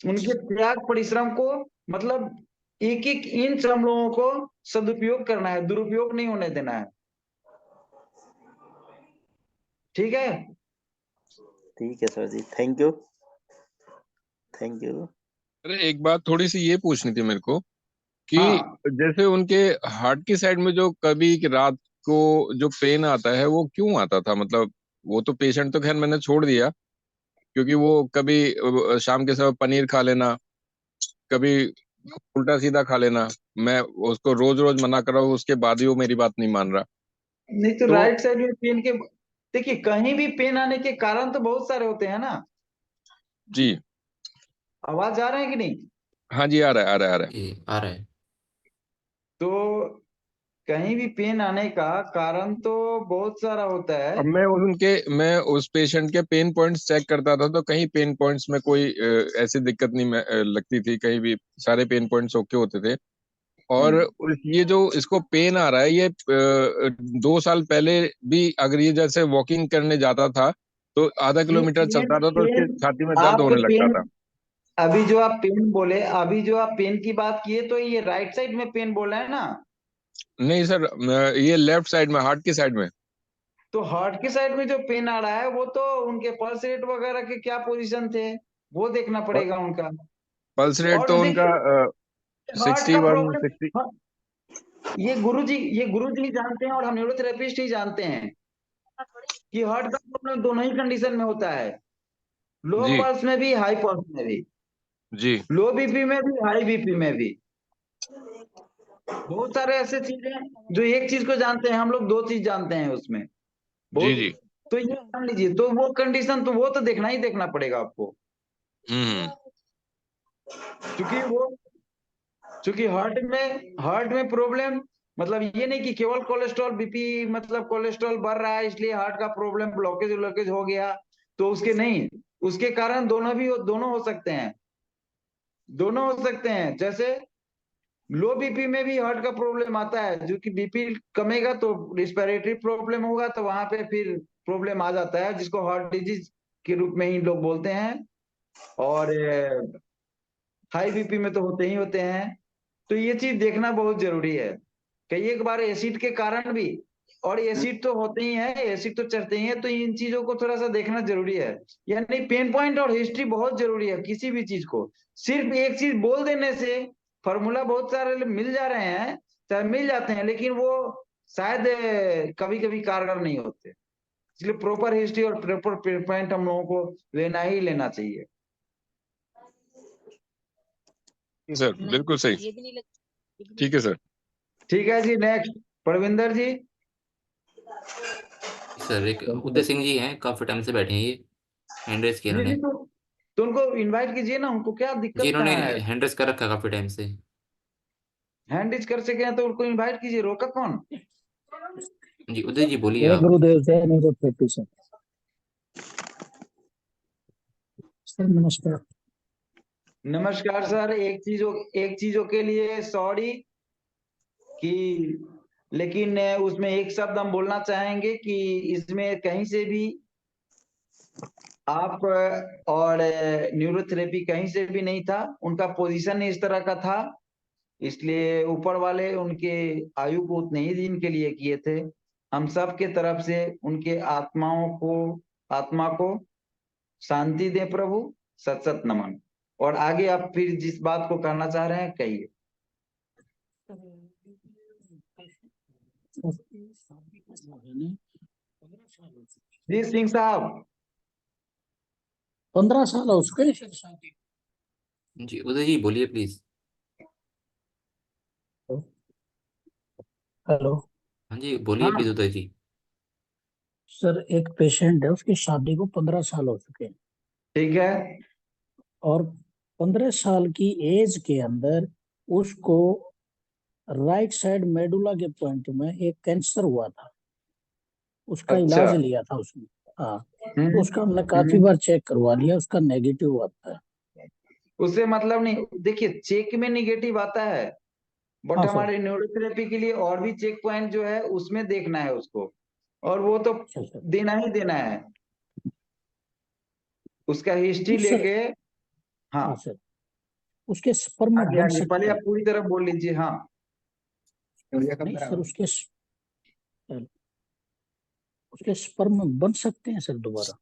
उनके त्याग परिश्रम को मतलब एक एक इंच हम लोगों को सदुपयोग करना है, दुरुपयोग नहीं होने देना है। ठीक है। ठीक है सर जी, थैंक यू, थैंक यू। अरे एक बात थोड़ी सी ये पूछनी थी मेरे को कि हाँ, जैसे उनके हार्ट की साइड में जो कभी कि रात को जो पेन आता है वो क्यों आता था, मतलब वो तो पेशेंट तो खैर मैंने छोड़ दिया, क्योंकि वो कभी शाम के समय पनीर खा लेना, कभी उल्टा सीधा खा लेना, मैं उसको रोज रोज मना कर रहा हूँ, उसके बाद ही वो मेरी बात नहीं मान रहा। नहीं तो तो राइट साइड में पेन के, देखिए कहीं भी पेन आने के कारण तो बहुत सारे होते हैं ना। जी। आवाज आ रहे हैं कि नहीं? हाँ जी, आ रहा है आ रहा है आ रहा है। ये आ रहा है। तो कहीं भी पेन आने का कारण तो बहुत सारा होता है। अब मैं उस पेशेंट के पेन पॉइंट्स चेक करता था, तो कहीं पेन पॉइंट्स में कोई ऐसी दिक्कत नहीं लगती थी, कहीं भी सारे पेन पॉइंट्स ओके होते थे। और ये जो इसको पेन आ रहा है, ये 2 साल पहले भी अगर ये जैसे वॉकिंग करने जाता था तो आधा ये किलोमीटर चलता था तो इसके पेन छाती में दर्द आप होने लगता पेन था। अभी जो आप पेन बोले, अभी जो आप पेन की बात किए, तो ये राइट साइड में पेन बोला है ना? नहीं सर, ये लेफ्ट साइड में, हार्ट की साइड में। तो हार्ट की साइड में जो पेन आ रहा है, वो तो उनके पल्स रेट वगैरह के क्या पोजीशन थे, वो देखना पड़ेगा उनका। पल्स रेट और तो उनका देखिए, हार्ट का 61 प्रॉब्लम 60। ये गुरुजी ही जानते हैं, और हम न्यूरोथेरेपिस्ट ही जानते हैं कि हार्ट का प्रॉब्लम दोनों ही कंडीशन में होता है, लो जी पल्स में भी, हाई पल्स में भी, जी लो बीपी में भी, हाई बीपी में भी। बहुत सारे ऐसे चीजें हैं जो एक चीज को जानते हैं, हम लोग दो चीज जानते हैं उसमें जी बहुत। जी। तो ये मान लीजिए, तो वो कंडीशन तो वो तो देखना ही देखना पड़ेगा आपको, हम्म। क्योंकि हार्ट में प्रॉब्लम, मतलब ये नहीं कि केवल कोलेस्ट्रॉल बीपी, मतलब कोलेस्ट्रॉल बढ़ रहा है इसलिए हार्ट का प्रॉब्लम, ब्लॉकेज हो गया, तो उसके नहीं, उसके कारण दोनों हो सकते हैं, दोनों हो सकते हैं। जैसे लो बीपी में भी हार्ट का प्रॉब्लम आता है, जो कि बीपी कमेगा तो रिस्पिरेटरी प्रॉब्लम होगा, तो वहां पे फिर प्रॉब्लम आ जाता है, जिसको हार्ट डिजीज के रूप में ही लोग बोलते हैं। और हाई बीपी में तो होते ही होते हैं। तो ये चीज देखना बहुत जरूरी है। कई एक बार एसिड के कारण भी, और एसिड तो होते ही है, एसिड तो चढ़ते ही है, तो इन चीजों को थोड़ा सा देखना जरूरी है। यानी पेन पॉइंट और हिस्ट्री बहुत जरूरी है किसी भी चीज को। सिर्फ एक चीज बोल देने से फॉर्मूला बहुत सारे मिल जा रहे हैं, चाहे मिल जाते हैं, लेकिन वो शायद कभी कभी कारगर नहीं होते। इसलिए प्रॉपर हिस्ट्री और प्रॉपर पेन पॉइंट हम लोगों को लेना ही लेना चाहिए। सर बिल्कुल सही। ठीक है सर। ठीक है जी, नेक्स्ट परविंदर जी। सर एक उदय सिंह जी हैं, काफी टाइम से बैठे हैं ये, हैंड रेज किया जी जी, इन्होंने। तो उनको इनवाइट कीजिए ना, उनको क्या जी दिक्कत इन्होंने कहाँ है? हैंड रेज कर रखा है काफी टाइम से। हैंड इज कर सके हैं तो उनको इनवाइट कीजिए, रोका कौन? जी उदय जी बोलिए जय आप। गुरुदेव, जय न्यूरोथेरेपी सर। सर नमस्कार। नमस्कार सर। एक चीजों के लिए सॉरी कि, लेकिन उसमें एक शब्द हम बोलना चाहेंगे कि इसमें कहीं से भी आप और न्यूरोथेरेपी कहीं से भी नहीं था, उनका पोजीशन इस तरह का था, इसलिए ऊपर वाले उनके आयु को उतने ही दिन के लिए किए थे। हम सब के तरफ से उनके आत्मा को शांति दे प्रभु, सत सत नमन। और आगे आप फिर जिस बात को कहना चाह रहे हैं कहिए। जी सिंह साहब। 15 साल हो चुके हैं शादी। जी उदय जी बोलिए प्लीज। हेलो। हाँ जी बोलिए हाँ प्लीज उदय जी। सर एक पेशेंट है, उसकी शादी को 15 साल हो चुके हैं, ठीक है। और 15 साल की एज के अंदर उसको राइट साइड मेडुला के पॉइंट में एक कैंसर हुआ था। उसका अच्छा। इलाज लिया था उसने। हाँ, तो उसका हमने काफी हम्म। बार चेक करवा लिया, उसका नेगेटिव आता है। उससे मतलब नहीं, देखिए चेक में निगेटिव आता है, बट हाँ सर। हमारे न्यूरोथेरेपी के लिए और भी चेक पॉइंट जो है उसमें देखना है उसको, और वो तो अच्छा सर। देना ही देना है, उसका हिस्ट्री नहीं सर। लेके। हाँ हाँ सर, उसके स्पर्म आगे बन आगे, सकते पहले आप हैं। पूरी तरह बोल लीजिए। हाँ नहीं सर, उसके स्पर्म बन सकते हैं सर दोबारा।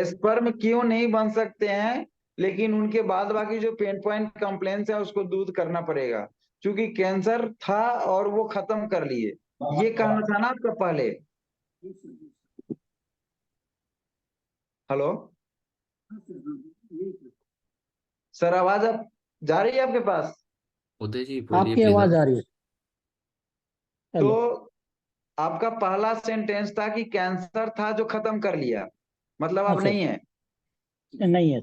स्पर्म क्यों नहीं बन सकते हैं, लेकिन उनके बाद बाकी जो पेन पॉइंट कंप्लेंट्स है उसको दूर करना पड़ेगा, क्योंकि कैंसर था और वो खत्म कर लिए। ये कहना था ना आपका पहले। हेलो सर, आवाज अब जा रही है आपके पास? उदय जी बोलिए आपकी प्लीज आवाज आप। आ रही है। तो हेलो। आपका पहला सेंटेंस था कि कैंसर था जो खत्म कर लिया, मतलब हाँ अब सर। नहीं है। नहीं है।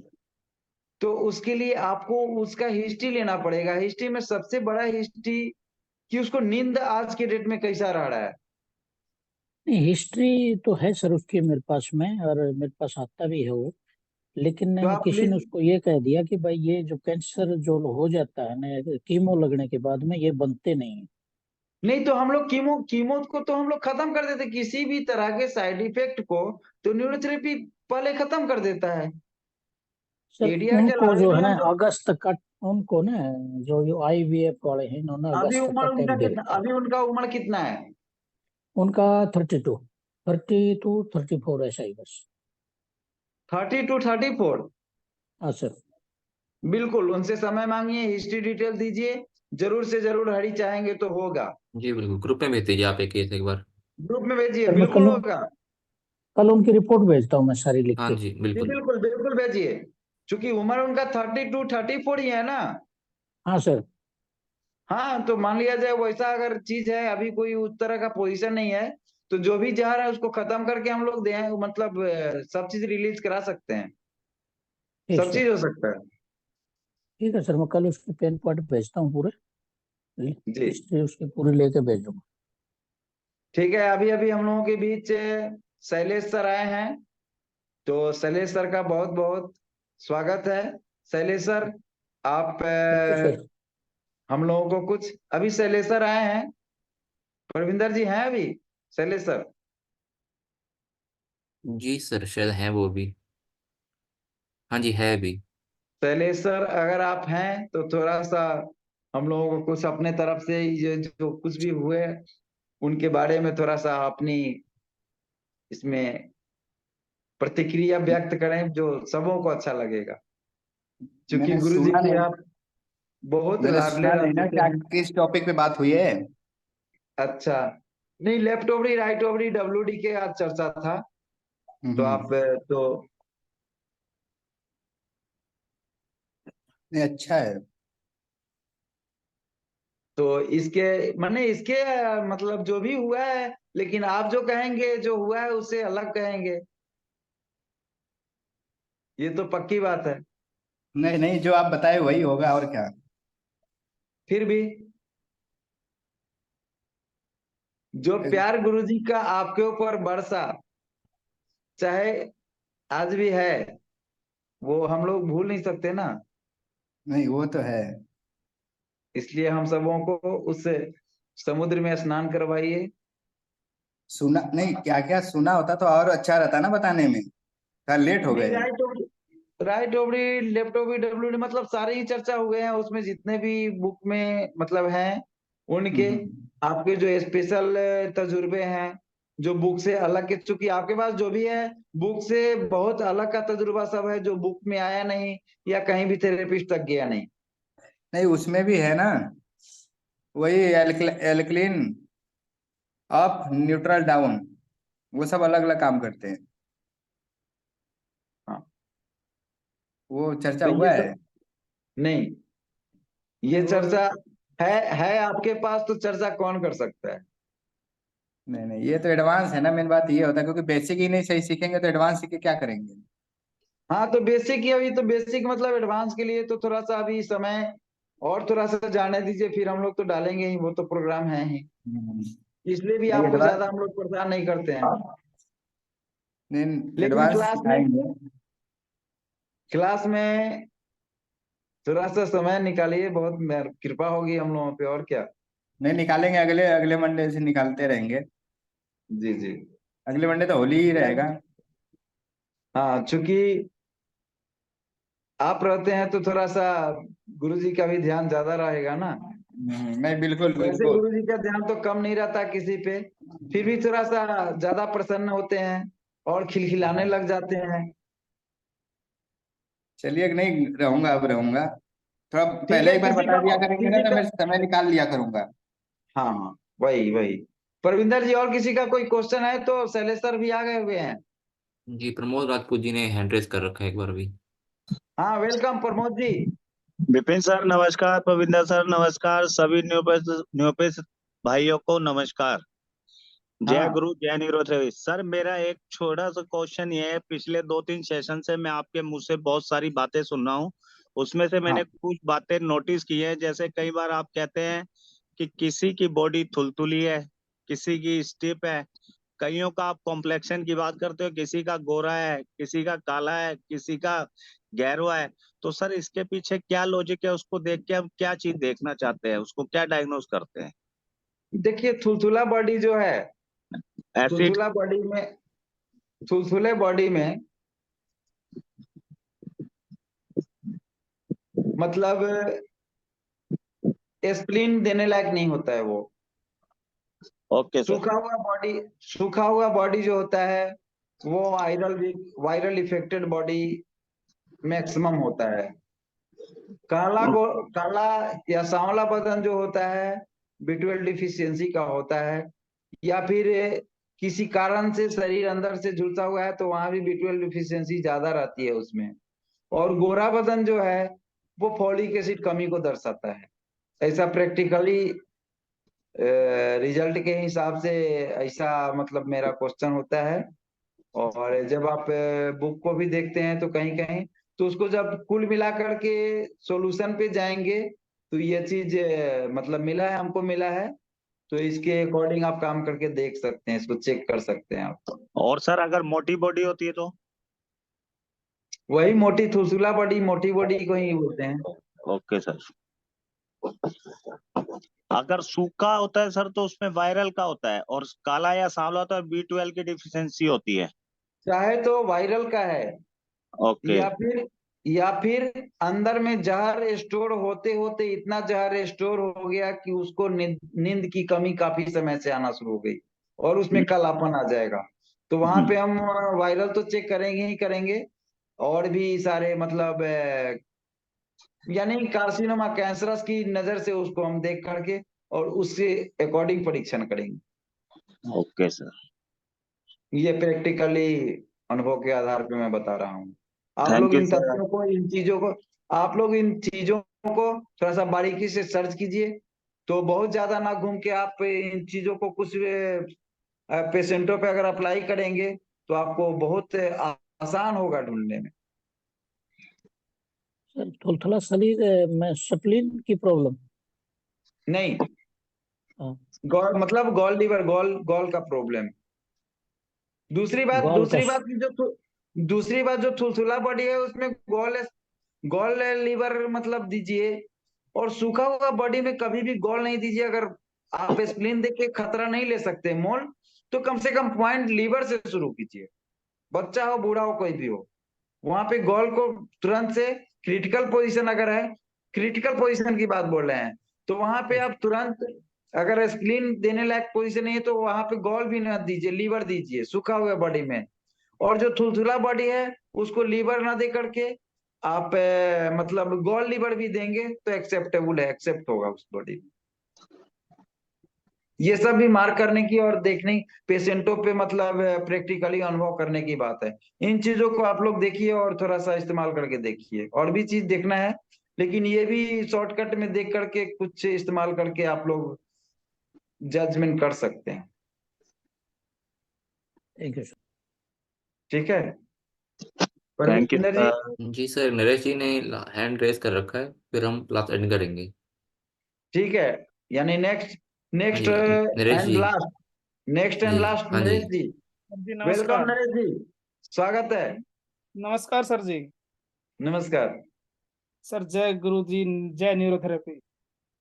तो उसके लिए आपको उसका हिस्ट्री लेना पड़ेगा। हिस्ट्री में सबसे बड़ा हिस्ट्री कि उसको नींद आज के डेट में कैसा रह रहा है। नहीं, हिस्ट्री तो है सर उसकी मेरे पास में, और मेरे पास आता भी है वो। लेकिन तो आप किसी ने प्लीज, उसको ये कह दिया कि भाई ये जो कैंसर जो हो जाता है ना कीमो लगने के बाद में, ये बनते नहीं है। नहीं तो हम लोग कीमो कीमो को तो हम लोग खत्म कर देते, किसी भी तरह के साइड इफेक्ट को तो न्यूरोथेरेपी पहले खत्म कर देता है। सर एडीआर के उनको अलावे जो भी है ना हम लोग, अगस्त का, उनको ना जो IVF वाले हैं इन्होंने अभी अगस्त उम्र का उनका टाइम दे कितना, रखा है। अभी उनका उम्र कितना है? उनका 32 34 ऐसा ही बस। 30 to 34? हाँ सर। बिल्कुल, उनसे समय मांगिए, हिस्ट्री डिटेल दीजिए, जरूर से जरूर, हरी चाहेंगे तो होगा। जी बिल्कुल, ग्रुप में भेज दीजिए आप एक केस एक बार। ग्रुप में भेजिए, सर मैं बिल्कुल होगा। कल उनकी रिपोर्ट भेजता हूँ मैं सारी लिख हाँ के। जी जी बिल्कुल। बिल्कुल बिल्कुल भेजिए, क्योंकि उम्र उनका 32 34 ही है ना। हाँ सर। हाँ, तो मान लिया जाए वैसा अगर चीज है, अभी कोई उस तरह का पोजीशन नहीं है, तो जो भी जहर है उसको खत्म करके हम लोग दे, मतलब सब चीज रिलीज करा सकते हैं, ठीक सब सर। चीज हो सकता है। ठीक है सर, मैं कल उसके पेन कार्ड भेजता हूँ पूरे, जी हिस्ट्री उसकी पूरी लेके भेज दूंगा। ठीक है, अभी अभी हम लोगों के बीच शैलेश सर आए हैं, तो शैलेश सर का बहुत बहुत स्वागत है। शैलेश सर, आप थैंक यू सर। हम लोगों को कुछ, अभी शैलेश सर आए हैं, परविंदर जी हैं अभी शैलेश सर? जी सर शायद है वो भी। हाँ जी है भी। शैलेश सर अगर आप हैं तो थोड़ा सा हम लोगों को कुछ अपने तरफ से ये जो कुछ भी हुए उनके बारे में थोड़ा सा अपनी इसमें प्रतिक्रिया व्यक्त करें, जो सबों को अच्छा लगेगा, क्योंकि मैंने गुरु जी सुना के नहीं। आप बहुत मैंने लाडले सुना नहीं ना, रहते क्या हैं। किस टॉपिक पे बात हुई है? अच्छा, नहीं, left ovary right ovary WD के आज चर्चा था, तो आप तो नहीं, अच्छा है। तो इसके माने इसके मतलब जो भी हुआ है, लेकिन आप जो कहेंगे जो हुआ है उससे अलग कहेंगे, ये तो पक्की बात है। नहीं नहीं, जो आप बताए वही होगा और क्या। फिर भी जो प्यार गुरुजी का आपके ऊपर बरसा, चाहे आज भी है, वो हम लोग भूल नहीं सकते ना। नहीं, वो तो है। इसलिए हम सबों को उस समुद्र में स्नान करवाइए। सुना नहीं, क्या क्या सुना होता तो और अच्छा रहता ना बताने में। क्या लेट हो नहीं, गए? Right ovary left ovary WD मतलब सारे ही चर्चा हुए हैं उसमें, जितने भी बुक में मतलब हैं उनके, आपके जो स्पेशल तजुर्बे हैं, जो बुक से अलग के, चूंकि आपके पास जो भी है बुक से बहुत अलग का तजुर्बा सब है, जो बुक में आया नहीं या कहीं भी थेरेपिस्ट तक गया नहीं। नहीं, उसमें भी है ना, वही एल्कलीन अप न्यूट्रल डाउन, वो सब अलग अलग काम करते हैं। हाँ, वो चर्चा तो हुआ ये है। सब नहीं, नहीं ये वो, चर्चा है आपके पास, तो चर्चा कौन कर सकता है? नहीं नहीं, ये तो एडवांस है ना, मेन बात ये होता है, क्योंकि बेसिक ही नहीं सही सीखेंगे तो एडवांस सीख के क्या करेंगे। हाँ, तो बेसिक ही, अभी तो बेसिक मतलब एडवांस के लिए तो थोड़ा सा अभी समय और थोड़ा सा जाने दीजिए, फिर हम लोग तो डालेंगे ही, वो तो प्रोग्राम है ही, इसलिए भी नहीं आपको एडवांस, ज्यादा हम लोग परेशान नहीं करते हैं। नहीं लेकिन एडवांस सिखाएंगे। क्लास में थोड़ा सा समय निकालिए, बहुत कृपा होगी हम लोगों पे, और क्या। नहीं निकालेंगे, अगले अगले मंडे से निकालते रहेंगे। जी जी। अगले मंडे तो होली ही रहेगा। हाँ, चूंकि आप रहते हैं तो थोड़ा सा गुरु जी का भी ध्यान ज्यादा रहेगा ना। नहीं बिल्कुल वैसे बिल्कुल। गुरु जी का ध्यान तो कम नहीं रहता किसी पे, फिर भी थोड़ा सा ज्यादा प्रसन्न होते हैं और खिलखिलाने लग जाते हैं। चलिए, नहीं रहूंगा, अब रहूंगा। थोड़ा ठीक पहले है, एक बार बता दिया करेंगे ना, किसी तो का, मैं समय निकाल लिया करूंगा। हाँ हाँ, वही वही। परविंदर जी, और किसी का कोई क्वेश्चन है तो शैलेश सर भी आ गए हुए हैं। जी प्रमोद राजपूत जी ने हैंड रेज कर रखा है एक बार अभी। हाँ, वेलकम प्रमोद जी। विपिन सर नमस्कार, प्रविंदर सर नमस्कार, सभी न्यूपेश भाइयों को नमस्कार। जय हाँ गुरु जय न्यूरोथेरेपी। सर मेरा एक छोटा सा क्वेश्चन ये है, पिछले 2-3 सेशन से मैं आपके मुंह से बहुत सारी बातें सुन रहा हूँ, उसमें से हाँ मैंने कुछ बातें नोटिस की है। जैसे कई बार आप कहते हैं कि किसी की बॉडी थुलथुली है, किसी की स्टिफ है, कईयों का आप कॉम्प्लेक्शन की बात करते हो, किसी का गोरा है, किसी का काला है, किसी का गहरा है। तो सर इसके पीछे क्या लॉजिक है, उसको देख के हम क्या चीज देखना चाहते हैं, उसको क्या डायग्नोज करते हैं? देखिए थुलथुला बॉडी जो है, एसिड। थुलथुले बॉडी में मतलब स्प्लीन देने लायक नहीं होता है वो। Okay sir. सूखा हुआ बॉडी जो होता है वो वायरल इफेक्टेड बॉडी मैक्सिमम होता है। काला या सांवला बदन जो होता है B12 डिफिशियंसी का होता है, या फिर किसी कारण से शरीर अंदर से झुलसा हुआ है तो वहां भी B12 डिफिशियंसी ज्यादा रहती है उसमें। और गोरा बदन जो है वो फॉलिक एसिड कमी को दर्शाता है। ऐसा प्रैक्टिकली रिजल्ट के हिसाब से ऐसा मतलब मेरा क्वेश्चन होता है। और जब आप बुक को भी देखते हैं तो कहीं कहीं तो उसको जब कुल मिला करके सॉल्यूशन पे जाएंगे तो ये चीज मतलब मिला है, हमको मिला है। तो इसके अकॉर्डिंग आप काम करके देख सकते हैं, इसको चेक कर सकते हैं आप। और सर अगर मोटी बॉडी होती है तो? वही मोटी थुलथुला बॉडी, मोटी बॉडी को ही बोलते हैं। Okay sir. अगर सूखा होता है सर तो उसमें वायरल का होता है, और काला या सांवला होता है B12 की डिफिशियंसी होती है। चाहे तो वायरल का है, ओके। या फिर अंदर में जहर स्टोर होते होते इतना जहर स्टोर हो गया कि उसको नींद की कमी काफी समय से आना शुरू हो गई और उसमें कालापन आ जाएगा। तो वहां पे हम वायरल तो चेक करेंगे ही करेंगे, और भी सारे मतलब यानी कार्सिनोमा कैंसरस की नजर से उसको हम देख करके और उससे अकॉर्डिंग परीक्षण करेंगे। Okay sir. ये प्रैक्टिकली अनुभव के आधार पे मैं बता रहा हूँ। आप थैंक लोग यू इन सर। तथ्यों को, इन चीजों को, आप लोग इन चीजों को थोड़ा सा बारीकी से सर्च कीजिए। तो बहुत ज्यादा ना घूम के आप इन चीजों को कुछ पेशेंटों पे अगर अप्लाई करेंगे तो आपको बहुत आसान होगा ढूंढने में। सर थुलथुला शरीर में स्प्लीन की प्रॉब्लम नहीं, हाँ। मतलब गॉल लीवर, गॉल का प्रॉब्लम। दूसरी बात जो थुलथुला बॉडी है उसमें गॉल लीवर मतलब दीजिए, और सूखा हुआ बॉडी में कभी भी गॉल नहीं दीजिए। अगर आप स्प्लीन देख के खतरा नहीं ले सकते मोल, तो कम से कम पॉइंट लीवर से शुरू कीजिए। बच्चा हो बूढ़ा हो कोई भी हो, वहां पे गॉल को तुरंत से क्रिटिकल पोजीशन अगर है, क्रिटिकल पोजीशन की बात बोल रहे हैं, तो वहां पे आप तुरंत, अगर स्प्लीन देने लायक पोजीशन नहीं है तो वहां पे गॉल भी ना दीजिए, लीवर दीजिए सूखा हुआ बॉडी में। और जो थुलथुला बॉडी है उसको लीवर ना दे करके आप मतलब गॉल लीवर भी देंगे तो एक्सेप्टेबल है, एक्सेप्ट होगा उस बॉडी में। ये सब भी मार्क करने की और देखने, पेशेंटों पे मतलब प्रैक्टिकली अनुभव करने की बात है। इन चीजों को आप लोग देखिए और थोड़ा सा इस्तेमाल करके देखिए। और भी चीज देखना है, लेकिन ये भी शॉर्टकट में देख करके कुछ इस्तेमाल करके आप लोग जजमेंट कर सकते हैं। Thank you sir. ठीक है, थैंक यू। परमिंदर जी। जी सर, नरेश जी ने हैंड रेज कर रखा है, फिर हम क्लास एंड करेंगे। ठीक है, यानी नेक्स्ट हाँ जी, नरेश एंड जी। लास्ट, नेक्स्ट एंड जी लास्ट हाँ जी। नरेश जी। जी वेलकम नमस्कार। नरेश जी, स्वागत है। नमस्कार सर जी। नमस्कार। सर जय गुरु जी, जय न्यूरोथेरेपी।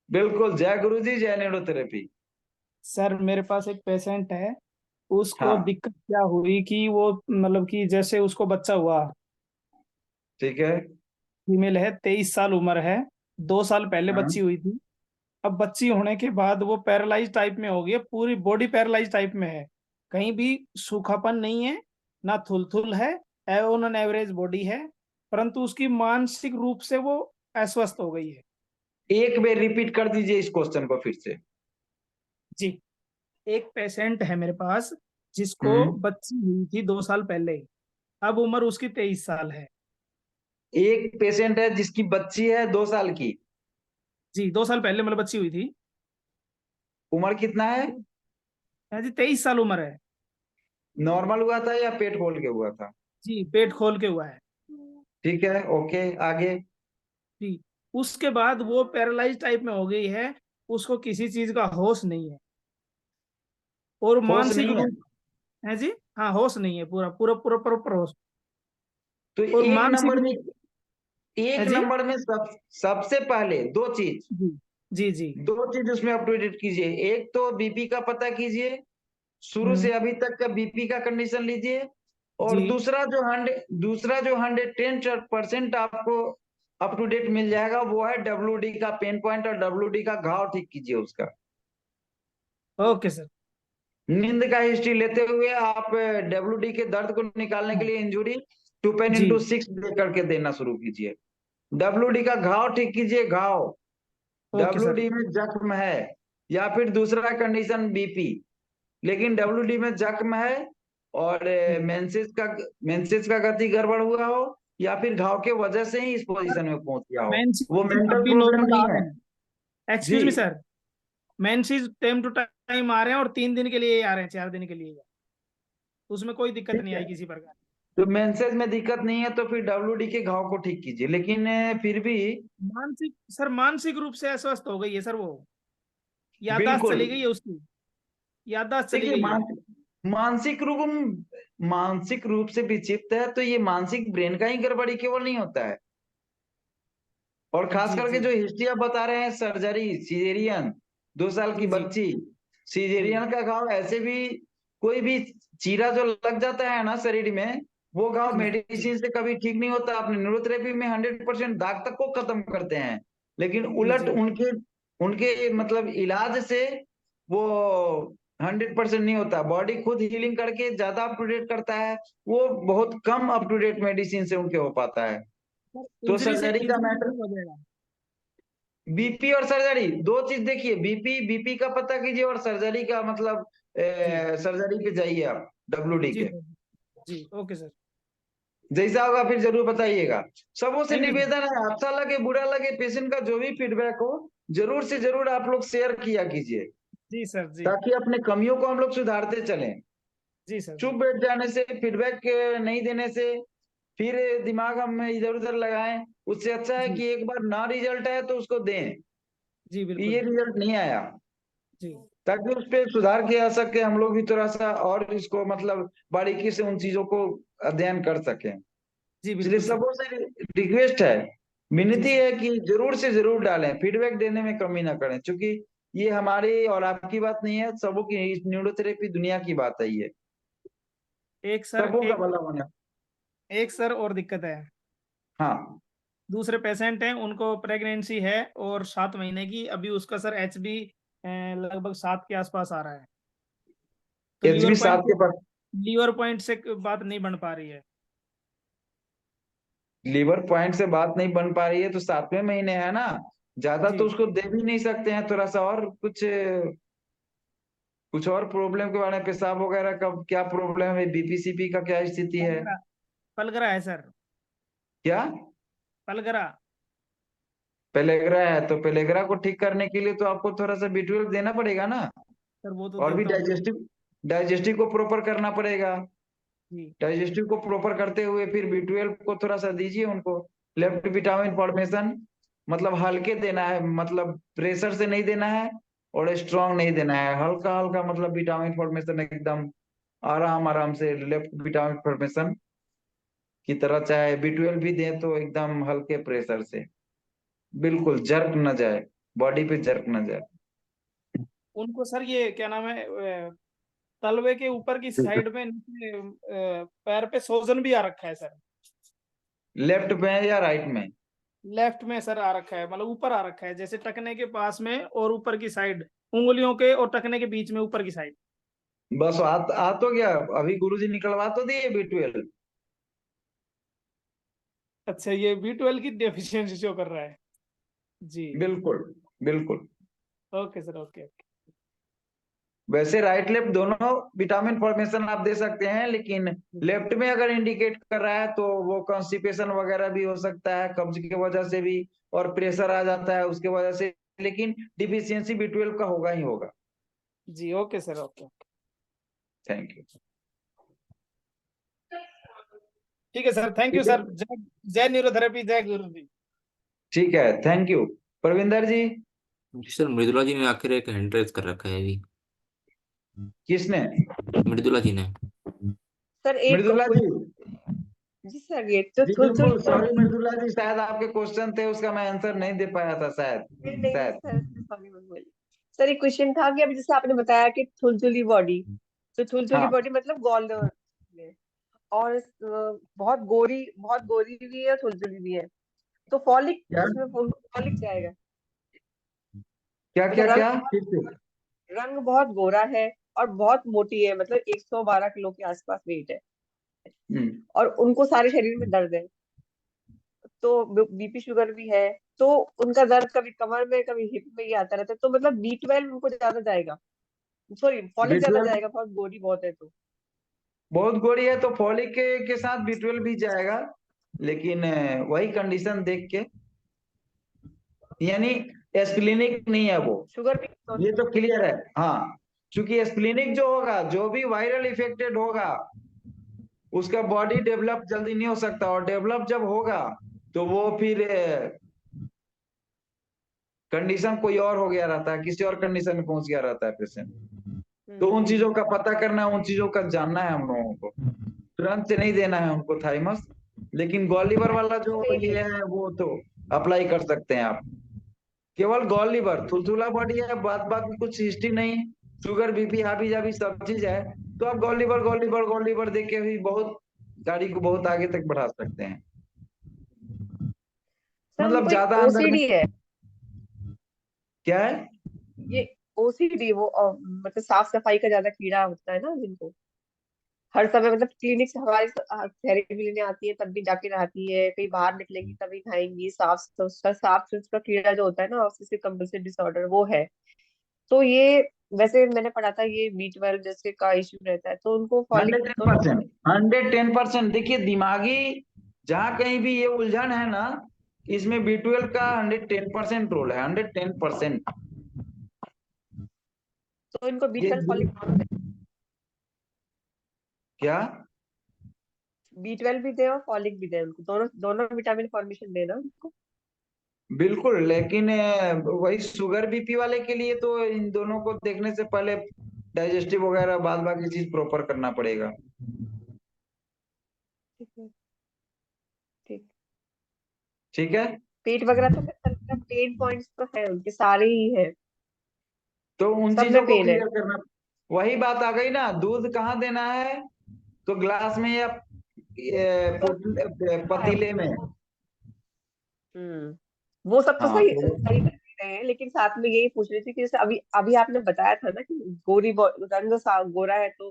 बिल्कुल, जय गुरु जी, जय न्यूरोथेरेपी। सर मेरे पास एक पेशेंट है, उसको हाँ, दिक्कत क्या हुई कि वो मतलब कि जैसे उसको बच्चा हुआ, ठीक है। फीमेल है, 23 साल उम्र है, 2 साल पहले हाँ, बच्ची हुई थी। अब बच्ची होने के बाद वो पैरालाइज टाइप में हो गई है, पूरी बॉडी पैरालाइज टाइप में है, कहीं भी सूखापन नहीं है, ना थुलथुल है, ऑन एवरेज बॉडी है, परंतु उसकी मानसिक रूप से वो अस्वस्थ हो गई है। एक बार रिपीट कर दीजिए इस क्वेश्चन को फिर से। जी, एक पेशेंट है मेरे पास जिसको हम्म, बच्ची हुई थी 2 साल पहले, अब उम्र उसकी 23 साल है। एक पेशेंट है जिसकी बच्ची है 2 साल की, जी, 2 साल पहले मतलब बच्ची हुई थी। उम्र कितना है? जी 23 साल उम्र है। नॉर्मल हुआ था या पेट खोल के हुआ था? जी, पेट खोल के हुआ है। ठीक है, ओके, आगे। जी, उसके बाद वो पैरालाइज टाइप में हो गई है, उसको किसी चीज का होश नहीं है, और होश मानसिक नहीं है? रूप, है जी। हाँ, होश नहीं है, पूरा पूरा पूरा प्रॉपर होश। तो और एक मानसिक नंबर में है एक जी। नंबर में सबसे पहले दो चीज जी उसमें अप टू डेट कीजिए। एक तो बीपी का पता कीजिए, शुरू से अभी तक का बीपी का कंडीशन लीजिए। और जी दूसरा जो 110% आपको अप टू डेट मिल जाएगा वो है डब्ल्यूडी का पेन पॉइंट और डब्ल्यूडी का घाव ठीक कीजिए उसका। Okay sir. नींद का हिस्ट्री लेते हुए आप डब्ल्यूडी के दर्द को निकालने के लिए इंजुरी 2 पेन जी इंटू 6 दे करके देना शुरू कीजिए। डब्ल्यूडी का घाव ठीक कीजिए। घाव ओके सर। डब्ल्यूडी में जख्म है या फिर दूसरा कंडीशन बीपी, लेकिन डब्ल्यूडी में जख्म है और मेंसेस का गति गड़बड़ हुआ हो या फिर घाव के वजह से ही इस पोजीशन में पहुंच गया हो, वो मेंसेस मेंटल अभी प्रॉब्लम नॉर्मल आ नहीं रहे है। हैं। एक्सक्यूज जी me sir, menses time to time आ रहे हैं और 3 दिन के लिए आ रहे हैं, 4 दिन के लिए, उसमें कोई दिक्कत ठीक नहीं है, आई किसी प्रकार। तो मेंसेस में दिक्कत नहीं है तो फिर डब्ल्यूडी के घाव को ठीक कीजिए। लेकिन फिर भी मानसिक रूप से अस्वस्थ हो गई है सर, वो याददाश्त बिल्कुल चली गई है उसकी, याददाश्त चली देखिए गई है। मानसिक रूप से विक्षिप्त है तो ये मानसिक ब्रेन का ही गड़बड़ी केवल नहीं होता है। और खास जी करके जी जो हिस्ट्री आप बता रहे हैं, सर्जरी सीजेरियन 2 साल की जी जी बच्ची, जी सीजेरियन का घाव ऐसे भी कोई भी चीरा जो लग जाता है ना शरीर में, वो घाव जी जी मेडिसिन से कभी ठीक नहीं होता। अपने न्यूरोथेरेपी में 100% दाग तक को खत्म करते हैं, लेकिन जी उलट जी उनके उनके मतलब इलाज से वो 100% नहीं होता। बॉडी खुद हीलिंग करके ज्यादा अप टू डेट करता है, वो बहुत कम अप टू डेट मेडिसिन से उनके हो पाता है। तो सर्जरी का मैटर, ठीक हो जाएगा। बीपी और सर्जरी दो चीज देखिए। बीपी का पता कीजिए और सर्जरी का मतलब जी सर्जरी पे जाइए आप डब्ल्यूडी जी के। सर। जी ओके सर। जैसा होगा फिर जरूर बताइएगा। सबों से थैंक यू सर। निवेदन है, अच्छा लगे बुरा लगे, पेशेंट का जो भी फीडबैक हो जरूर से जरूर आप लोग शेयर किया कीजिए, जी सर। जी ताकि अपने कमियों को हम लोग सुधारते चलें। जी सर। चुप जी बैठ जाने से, फीडबैक नहीं देने से फिर दिमाग हम इधर उधर लगाएं, उससे अच्छा है जी कि एक बार ना रिजल्ट आए तो उसको दें जी कि बिल्कुल। ये रिजल्ट नहीं आया, जी ताकि उस पर सुधार किया जा सके। हम लोग भी थोड़ा सा और इसको मतलब बारीकी से उन चीजों को अध्ययन कर सकें। जी इसलिए बिल्कुल सर। सबों से रिक्वेस्ट है, जी विनती सर। है कि जरूर से जरूर डालें, फीडबैक देने में कमी ना करें, क्योंकि ये हमारी और आपकी बात नहीं है, सबों की न्यूरोथेरेपी दुनिया की बात है ये, एक सर सबों का एक भला होना। एक सर और दिक्कत है। हाँ, दूसरे पेशेंट हैं, उनको प्रेगनेंसी है और 7 महीने की, अभी उसका सर HB लगभग 7 के आसपास आ रहा है। तो HB 7 के पास, लीवर पॉइंट से बात नहीं बन पा रही है। लीवर पॉइंट से बात नहीं बन पा रही है तो 7वें महीने है ना, ज्यादा जी तो उसको दे भी नहीं सकते हैं। थोड़ा सा और कुछ और प्रॉब्लम के बारे में, पेशाब वगैरह का क्या प्रॉब्लम है, बीपीसीपी का क्या स्थिति है? पलगरा पलगरा है सर, क्या पलगरा। पेलेग्रा है? तो पेलेग्रा को ठीक करने के लिए तो आपको थोड़ा सा B12 देना पड़ेगा ना, सर वो तो और भी देता हूँ। डाइजेस्टिव को प्रॉपर करना पड़ेगा। जी डाइजेस्टिव को प्रॉपर करते हुए फिर B12 को थोड़ा सा दीजिए उनको। लेफ्ट विटामिन फॉर्मेशन मतलब हल्के देना है, मतलब प्रेशर से नहीं देना है और स्ट्रांग नहीं देना है, हल्का हल्का मतलब विटामिन फॉर्मेशन एकदम आराम आराम से लेफ्ट विटामिन फॉर्मेशन की तरह। चाहे B12 भी दें तो एकदम हल्के प्रेशर से, बिल्कुल जर्क न जाए, बॉडी पे जर्क न जाए। उनको सर ये क्या नाम है, तलवे के ऊपर की साइड में नीचे, पैर पे सोजन भी आ रखा है सर। लेफ्ट में या राइट में? लेफ्ट में सर आ रखा है, मतलब ऊपर आ रखा है, जैसे टखने के पास में और ऊपर की साइड, उंगलियों के और टखने के बीच में ऊपर की साइड। बस आ तो गया, अभी गुरुजी निकलवा तो दिए B12। अच्छा, ये B12 की डेफिशिएंसी शो कर रहा है। जी बिल्कुल बिल्कुल। Okay sir. ओके वैसे राइट लेफ्ट दोनों विटामिन फॉर्मेशन आप दे सकते हैं, लेकिन लेफ्ट में अगर इंडिकेट कर रहा है तो वो कॉन्स्टिपेशन वगैरह भी हो सकता है, कब्ज की वजह से भी, और प्रेशर आ जाता है उसके वजह से, लेकिन डिफिशियंसी B12 का होगा ही होगा। जी okay sir. Okay thank you. ठीक है सर, थैंक यू सर। जय जय न्यूरोथेरेपी, जय गुरु जी। ठीक है, thank you. Parvinder ji? Sir Mridula ji ने आखिर एक हैंड रेज कर रखा है अभी। किसने? मृदुला जी ने। सर एक मृदुला जी जी सर, ये तो जी बिल्कुल सॉरी मृदुला जी, शायद आपके क्वेश्चन थे उसका मैं आंसर नहीं दे पाया था शायद नहीं शायद। सर, सॉरी मत बोलिए सर। एक क्वेश्चन था कि अभी जैसे आपने बताया कि थुलथुली बॉडी, तो थुलथुली हाँ बॉडी मतलब गॉल में, और बहुत गोरी भी है, थुलथुली भी है, तो फॉलिक क्या उसमें फॉलिक जाएगा। क्या मतलब क्या क्या फिर से? रंग बहुत गोरा है और बहुत मोटी है, मतलब 112 किलो के आसपास वेट है, और उनको सारे शरीर में दर्द है, तो बीपी शुगर भी है, तो उनका दर्द कभी कमर में कभी हिप में ही आता रहता है, तो मतलब B12 उनको ज्यादा जाएगा, सॉरी फॉलिक ज्यादा B12 जाएगा, बहुत गोरी बहुत है तो। बहुत गोरी है तो फॉलिक के साथ B12 भी जाएगा, लेकिन वही कंडीशन देख के, यानी एस्प्लिनिक नहीं है वो, शुगर भी ये तो क्लियर है। हाँ, क्योंकि एस्प्लिनिक जो होगा, जो भी वायरल इफेक्टेड होगा, उसका बॉडी डेवलप जल्दी नहीं हो सकता, और डेवलप जब होगा तो वो फिर कंडीशन कोई और हो गया रहता है, किसी और कंडीशन में पहुंच गया रहता है पेशेंट। तो उन चीजों का पता करना, उन चीजों का जानना है हम लोगों को, तुरंत से नहीं देना है उनको थाइमस। लेकिन गॉल लीवर वाला जो ये है वो तो अप्लाई कर सकते हैं आप, केवल गॉल लीवर, थुलथुला बॉडी है, बात बाकी कुछ हिस्ट्री नहीं, शुगर बीपी हाबी जाबी सब चीज है, तो आप gall liver gall liver gall liver देख के भी बहुत गाड़ी को बहुत आगे तक बढ़ा सकते हैं। मतलब ज्यादा अंदर में OCD है, क्या है, ये OCD वो मतलब साफ सफाई का ज्यादा कीड़ा होता है ना जिनको, हर समय मतलब क्लिनिक से हमारी थेरेपी लेने आती है तब भी जाके नहाती है, कहीं बाहर निकलेंगी तभी नहाएंगी, साफ सुथरा कीड़ा जो होता है ना, ऑब्सेसिव कंपल्सिव डिसऑर्डर वो है। तो ये वैसे मैंने पढ़ा था ये B12 जैसे का इश्यू रहता है, तो उनको फॉलिक 110%, 110%। देखिए दिमागी जहां कहीं भी ये उलझन है ना, इसमें B12 का 110% रोल है, 110%। तो इनको B12 फॉलिक क्या B12 भी दे और फॉलिक भी दे, उनको दोनों दोनों विटामिन फॉर्मेशन देना उनको। बिल्कुल, लेकिन वही शुगर बीपी वाले के लिए तो इन दोनों को देखने से पहले डाइजेस्टिव वगैरह बाद बाकी चीज प्रॉपर करना पड़ेगा। ठीक है, ठीक ठीक है, पेट वगैरह तो मतलब पेन पॉइंट्स तो है उनके सारे ही है, तो उन सब चीजों में को पेन है। क्लियर करना, वही बात आ गई ना, दूध कहाँ देना है, तो ग्लास में या पतीले में। वो सब तो हाँ सही तो सही कर रहे हैं, लेकिन साथ में यही पूछ रही थी कि जैसे अभी अभी आपने बताया था ना कि रंग गोरा है तो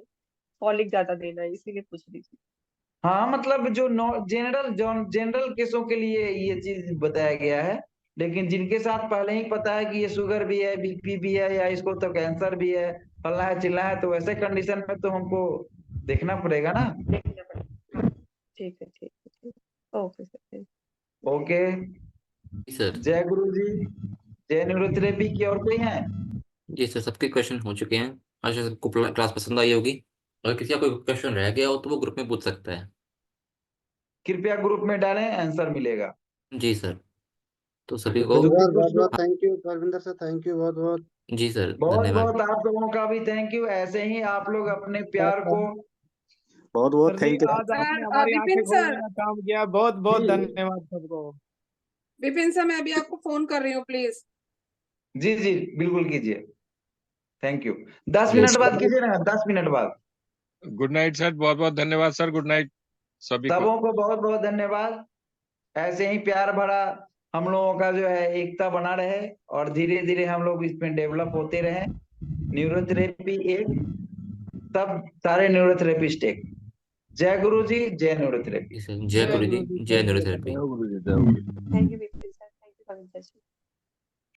फॉलिक ज्यादा देना है, इसीलिए पूछ रही थी। हाँ, मतलब जो जनरल केसों के लिए ये चीज बताया गया है, लेकिन जिनके साथ पहले ही पता है कि ये शुगर भी है, बीपी भी है, या इसको तो कैंसर भी है, फलना है चिल्ला है, तो वैसे कंडीशन में तो हमको देखना पड़ेगा ना। देखना पड़ेगा, ठीक है ठीक है ठीक है, ओके सर। Okay, sir. जय गुरु जी, जय न्यूरोथेरेपी की और कोई है? जी सर, सबके क्वेश्चन हो चुके हैं। आशा सबको क्लास पसंद आई होगी। अगर किसी का कोई क्वेश्चन रह गया हो तो वो ग्रुप में पूछ सकता है। कृपया ग्रुप में डालें, आंसर मिलेगा। जी सर, तो सभी को बहुत बहुत thank you Parvinder sir, thank you बहुत बहुत। जी सर, बहुत धन्यवाद। बहुत आप लोगों का भी थैंक यू, ऐसे ही आप लोग अपने प्यार को। बहुत सर बहुत जी, थैंक यू। आज आपने हमारी आंखें विपिन खोलने सर, का काम किया, बहुत बहुत जी धन्यवाद सबको। विपिन सर मैं अभी आपको फोन कर रही हूँ प्लीज। जी जी बिल्कुल कीजिए, थैंक यू। 10 जी मिनट बाद कीजिए ना, 10 मिनट बाद। गुड नाइट सर, बहुत बहुत धन्यवाद सर, गुड नाइट सभी को। सबों को बहुत बहुत धन्यवाद। ऐसे ही प्यार भरा हम लोगों का जो है एकता बना रहे, और धीरे धीरे हम लोग इसमें डेवलप होते रहे। न्यूरोथेरेपी एक, सब सारे न्यूरोथेरेपिस्ट एक। जय गुरु जी, जय न्यूरोथेरेपी। जी सर, जय गुरु जी, जय न्यूरोथेरेपी। जय गुरु जी, जय गुरु जी। Thank you Vipin sir, thank you Kavita ji.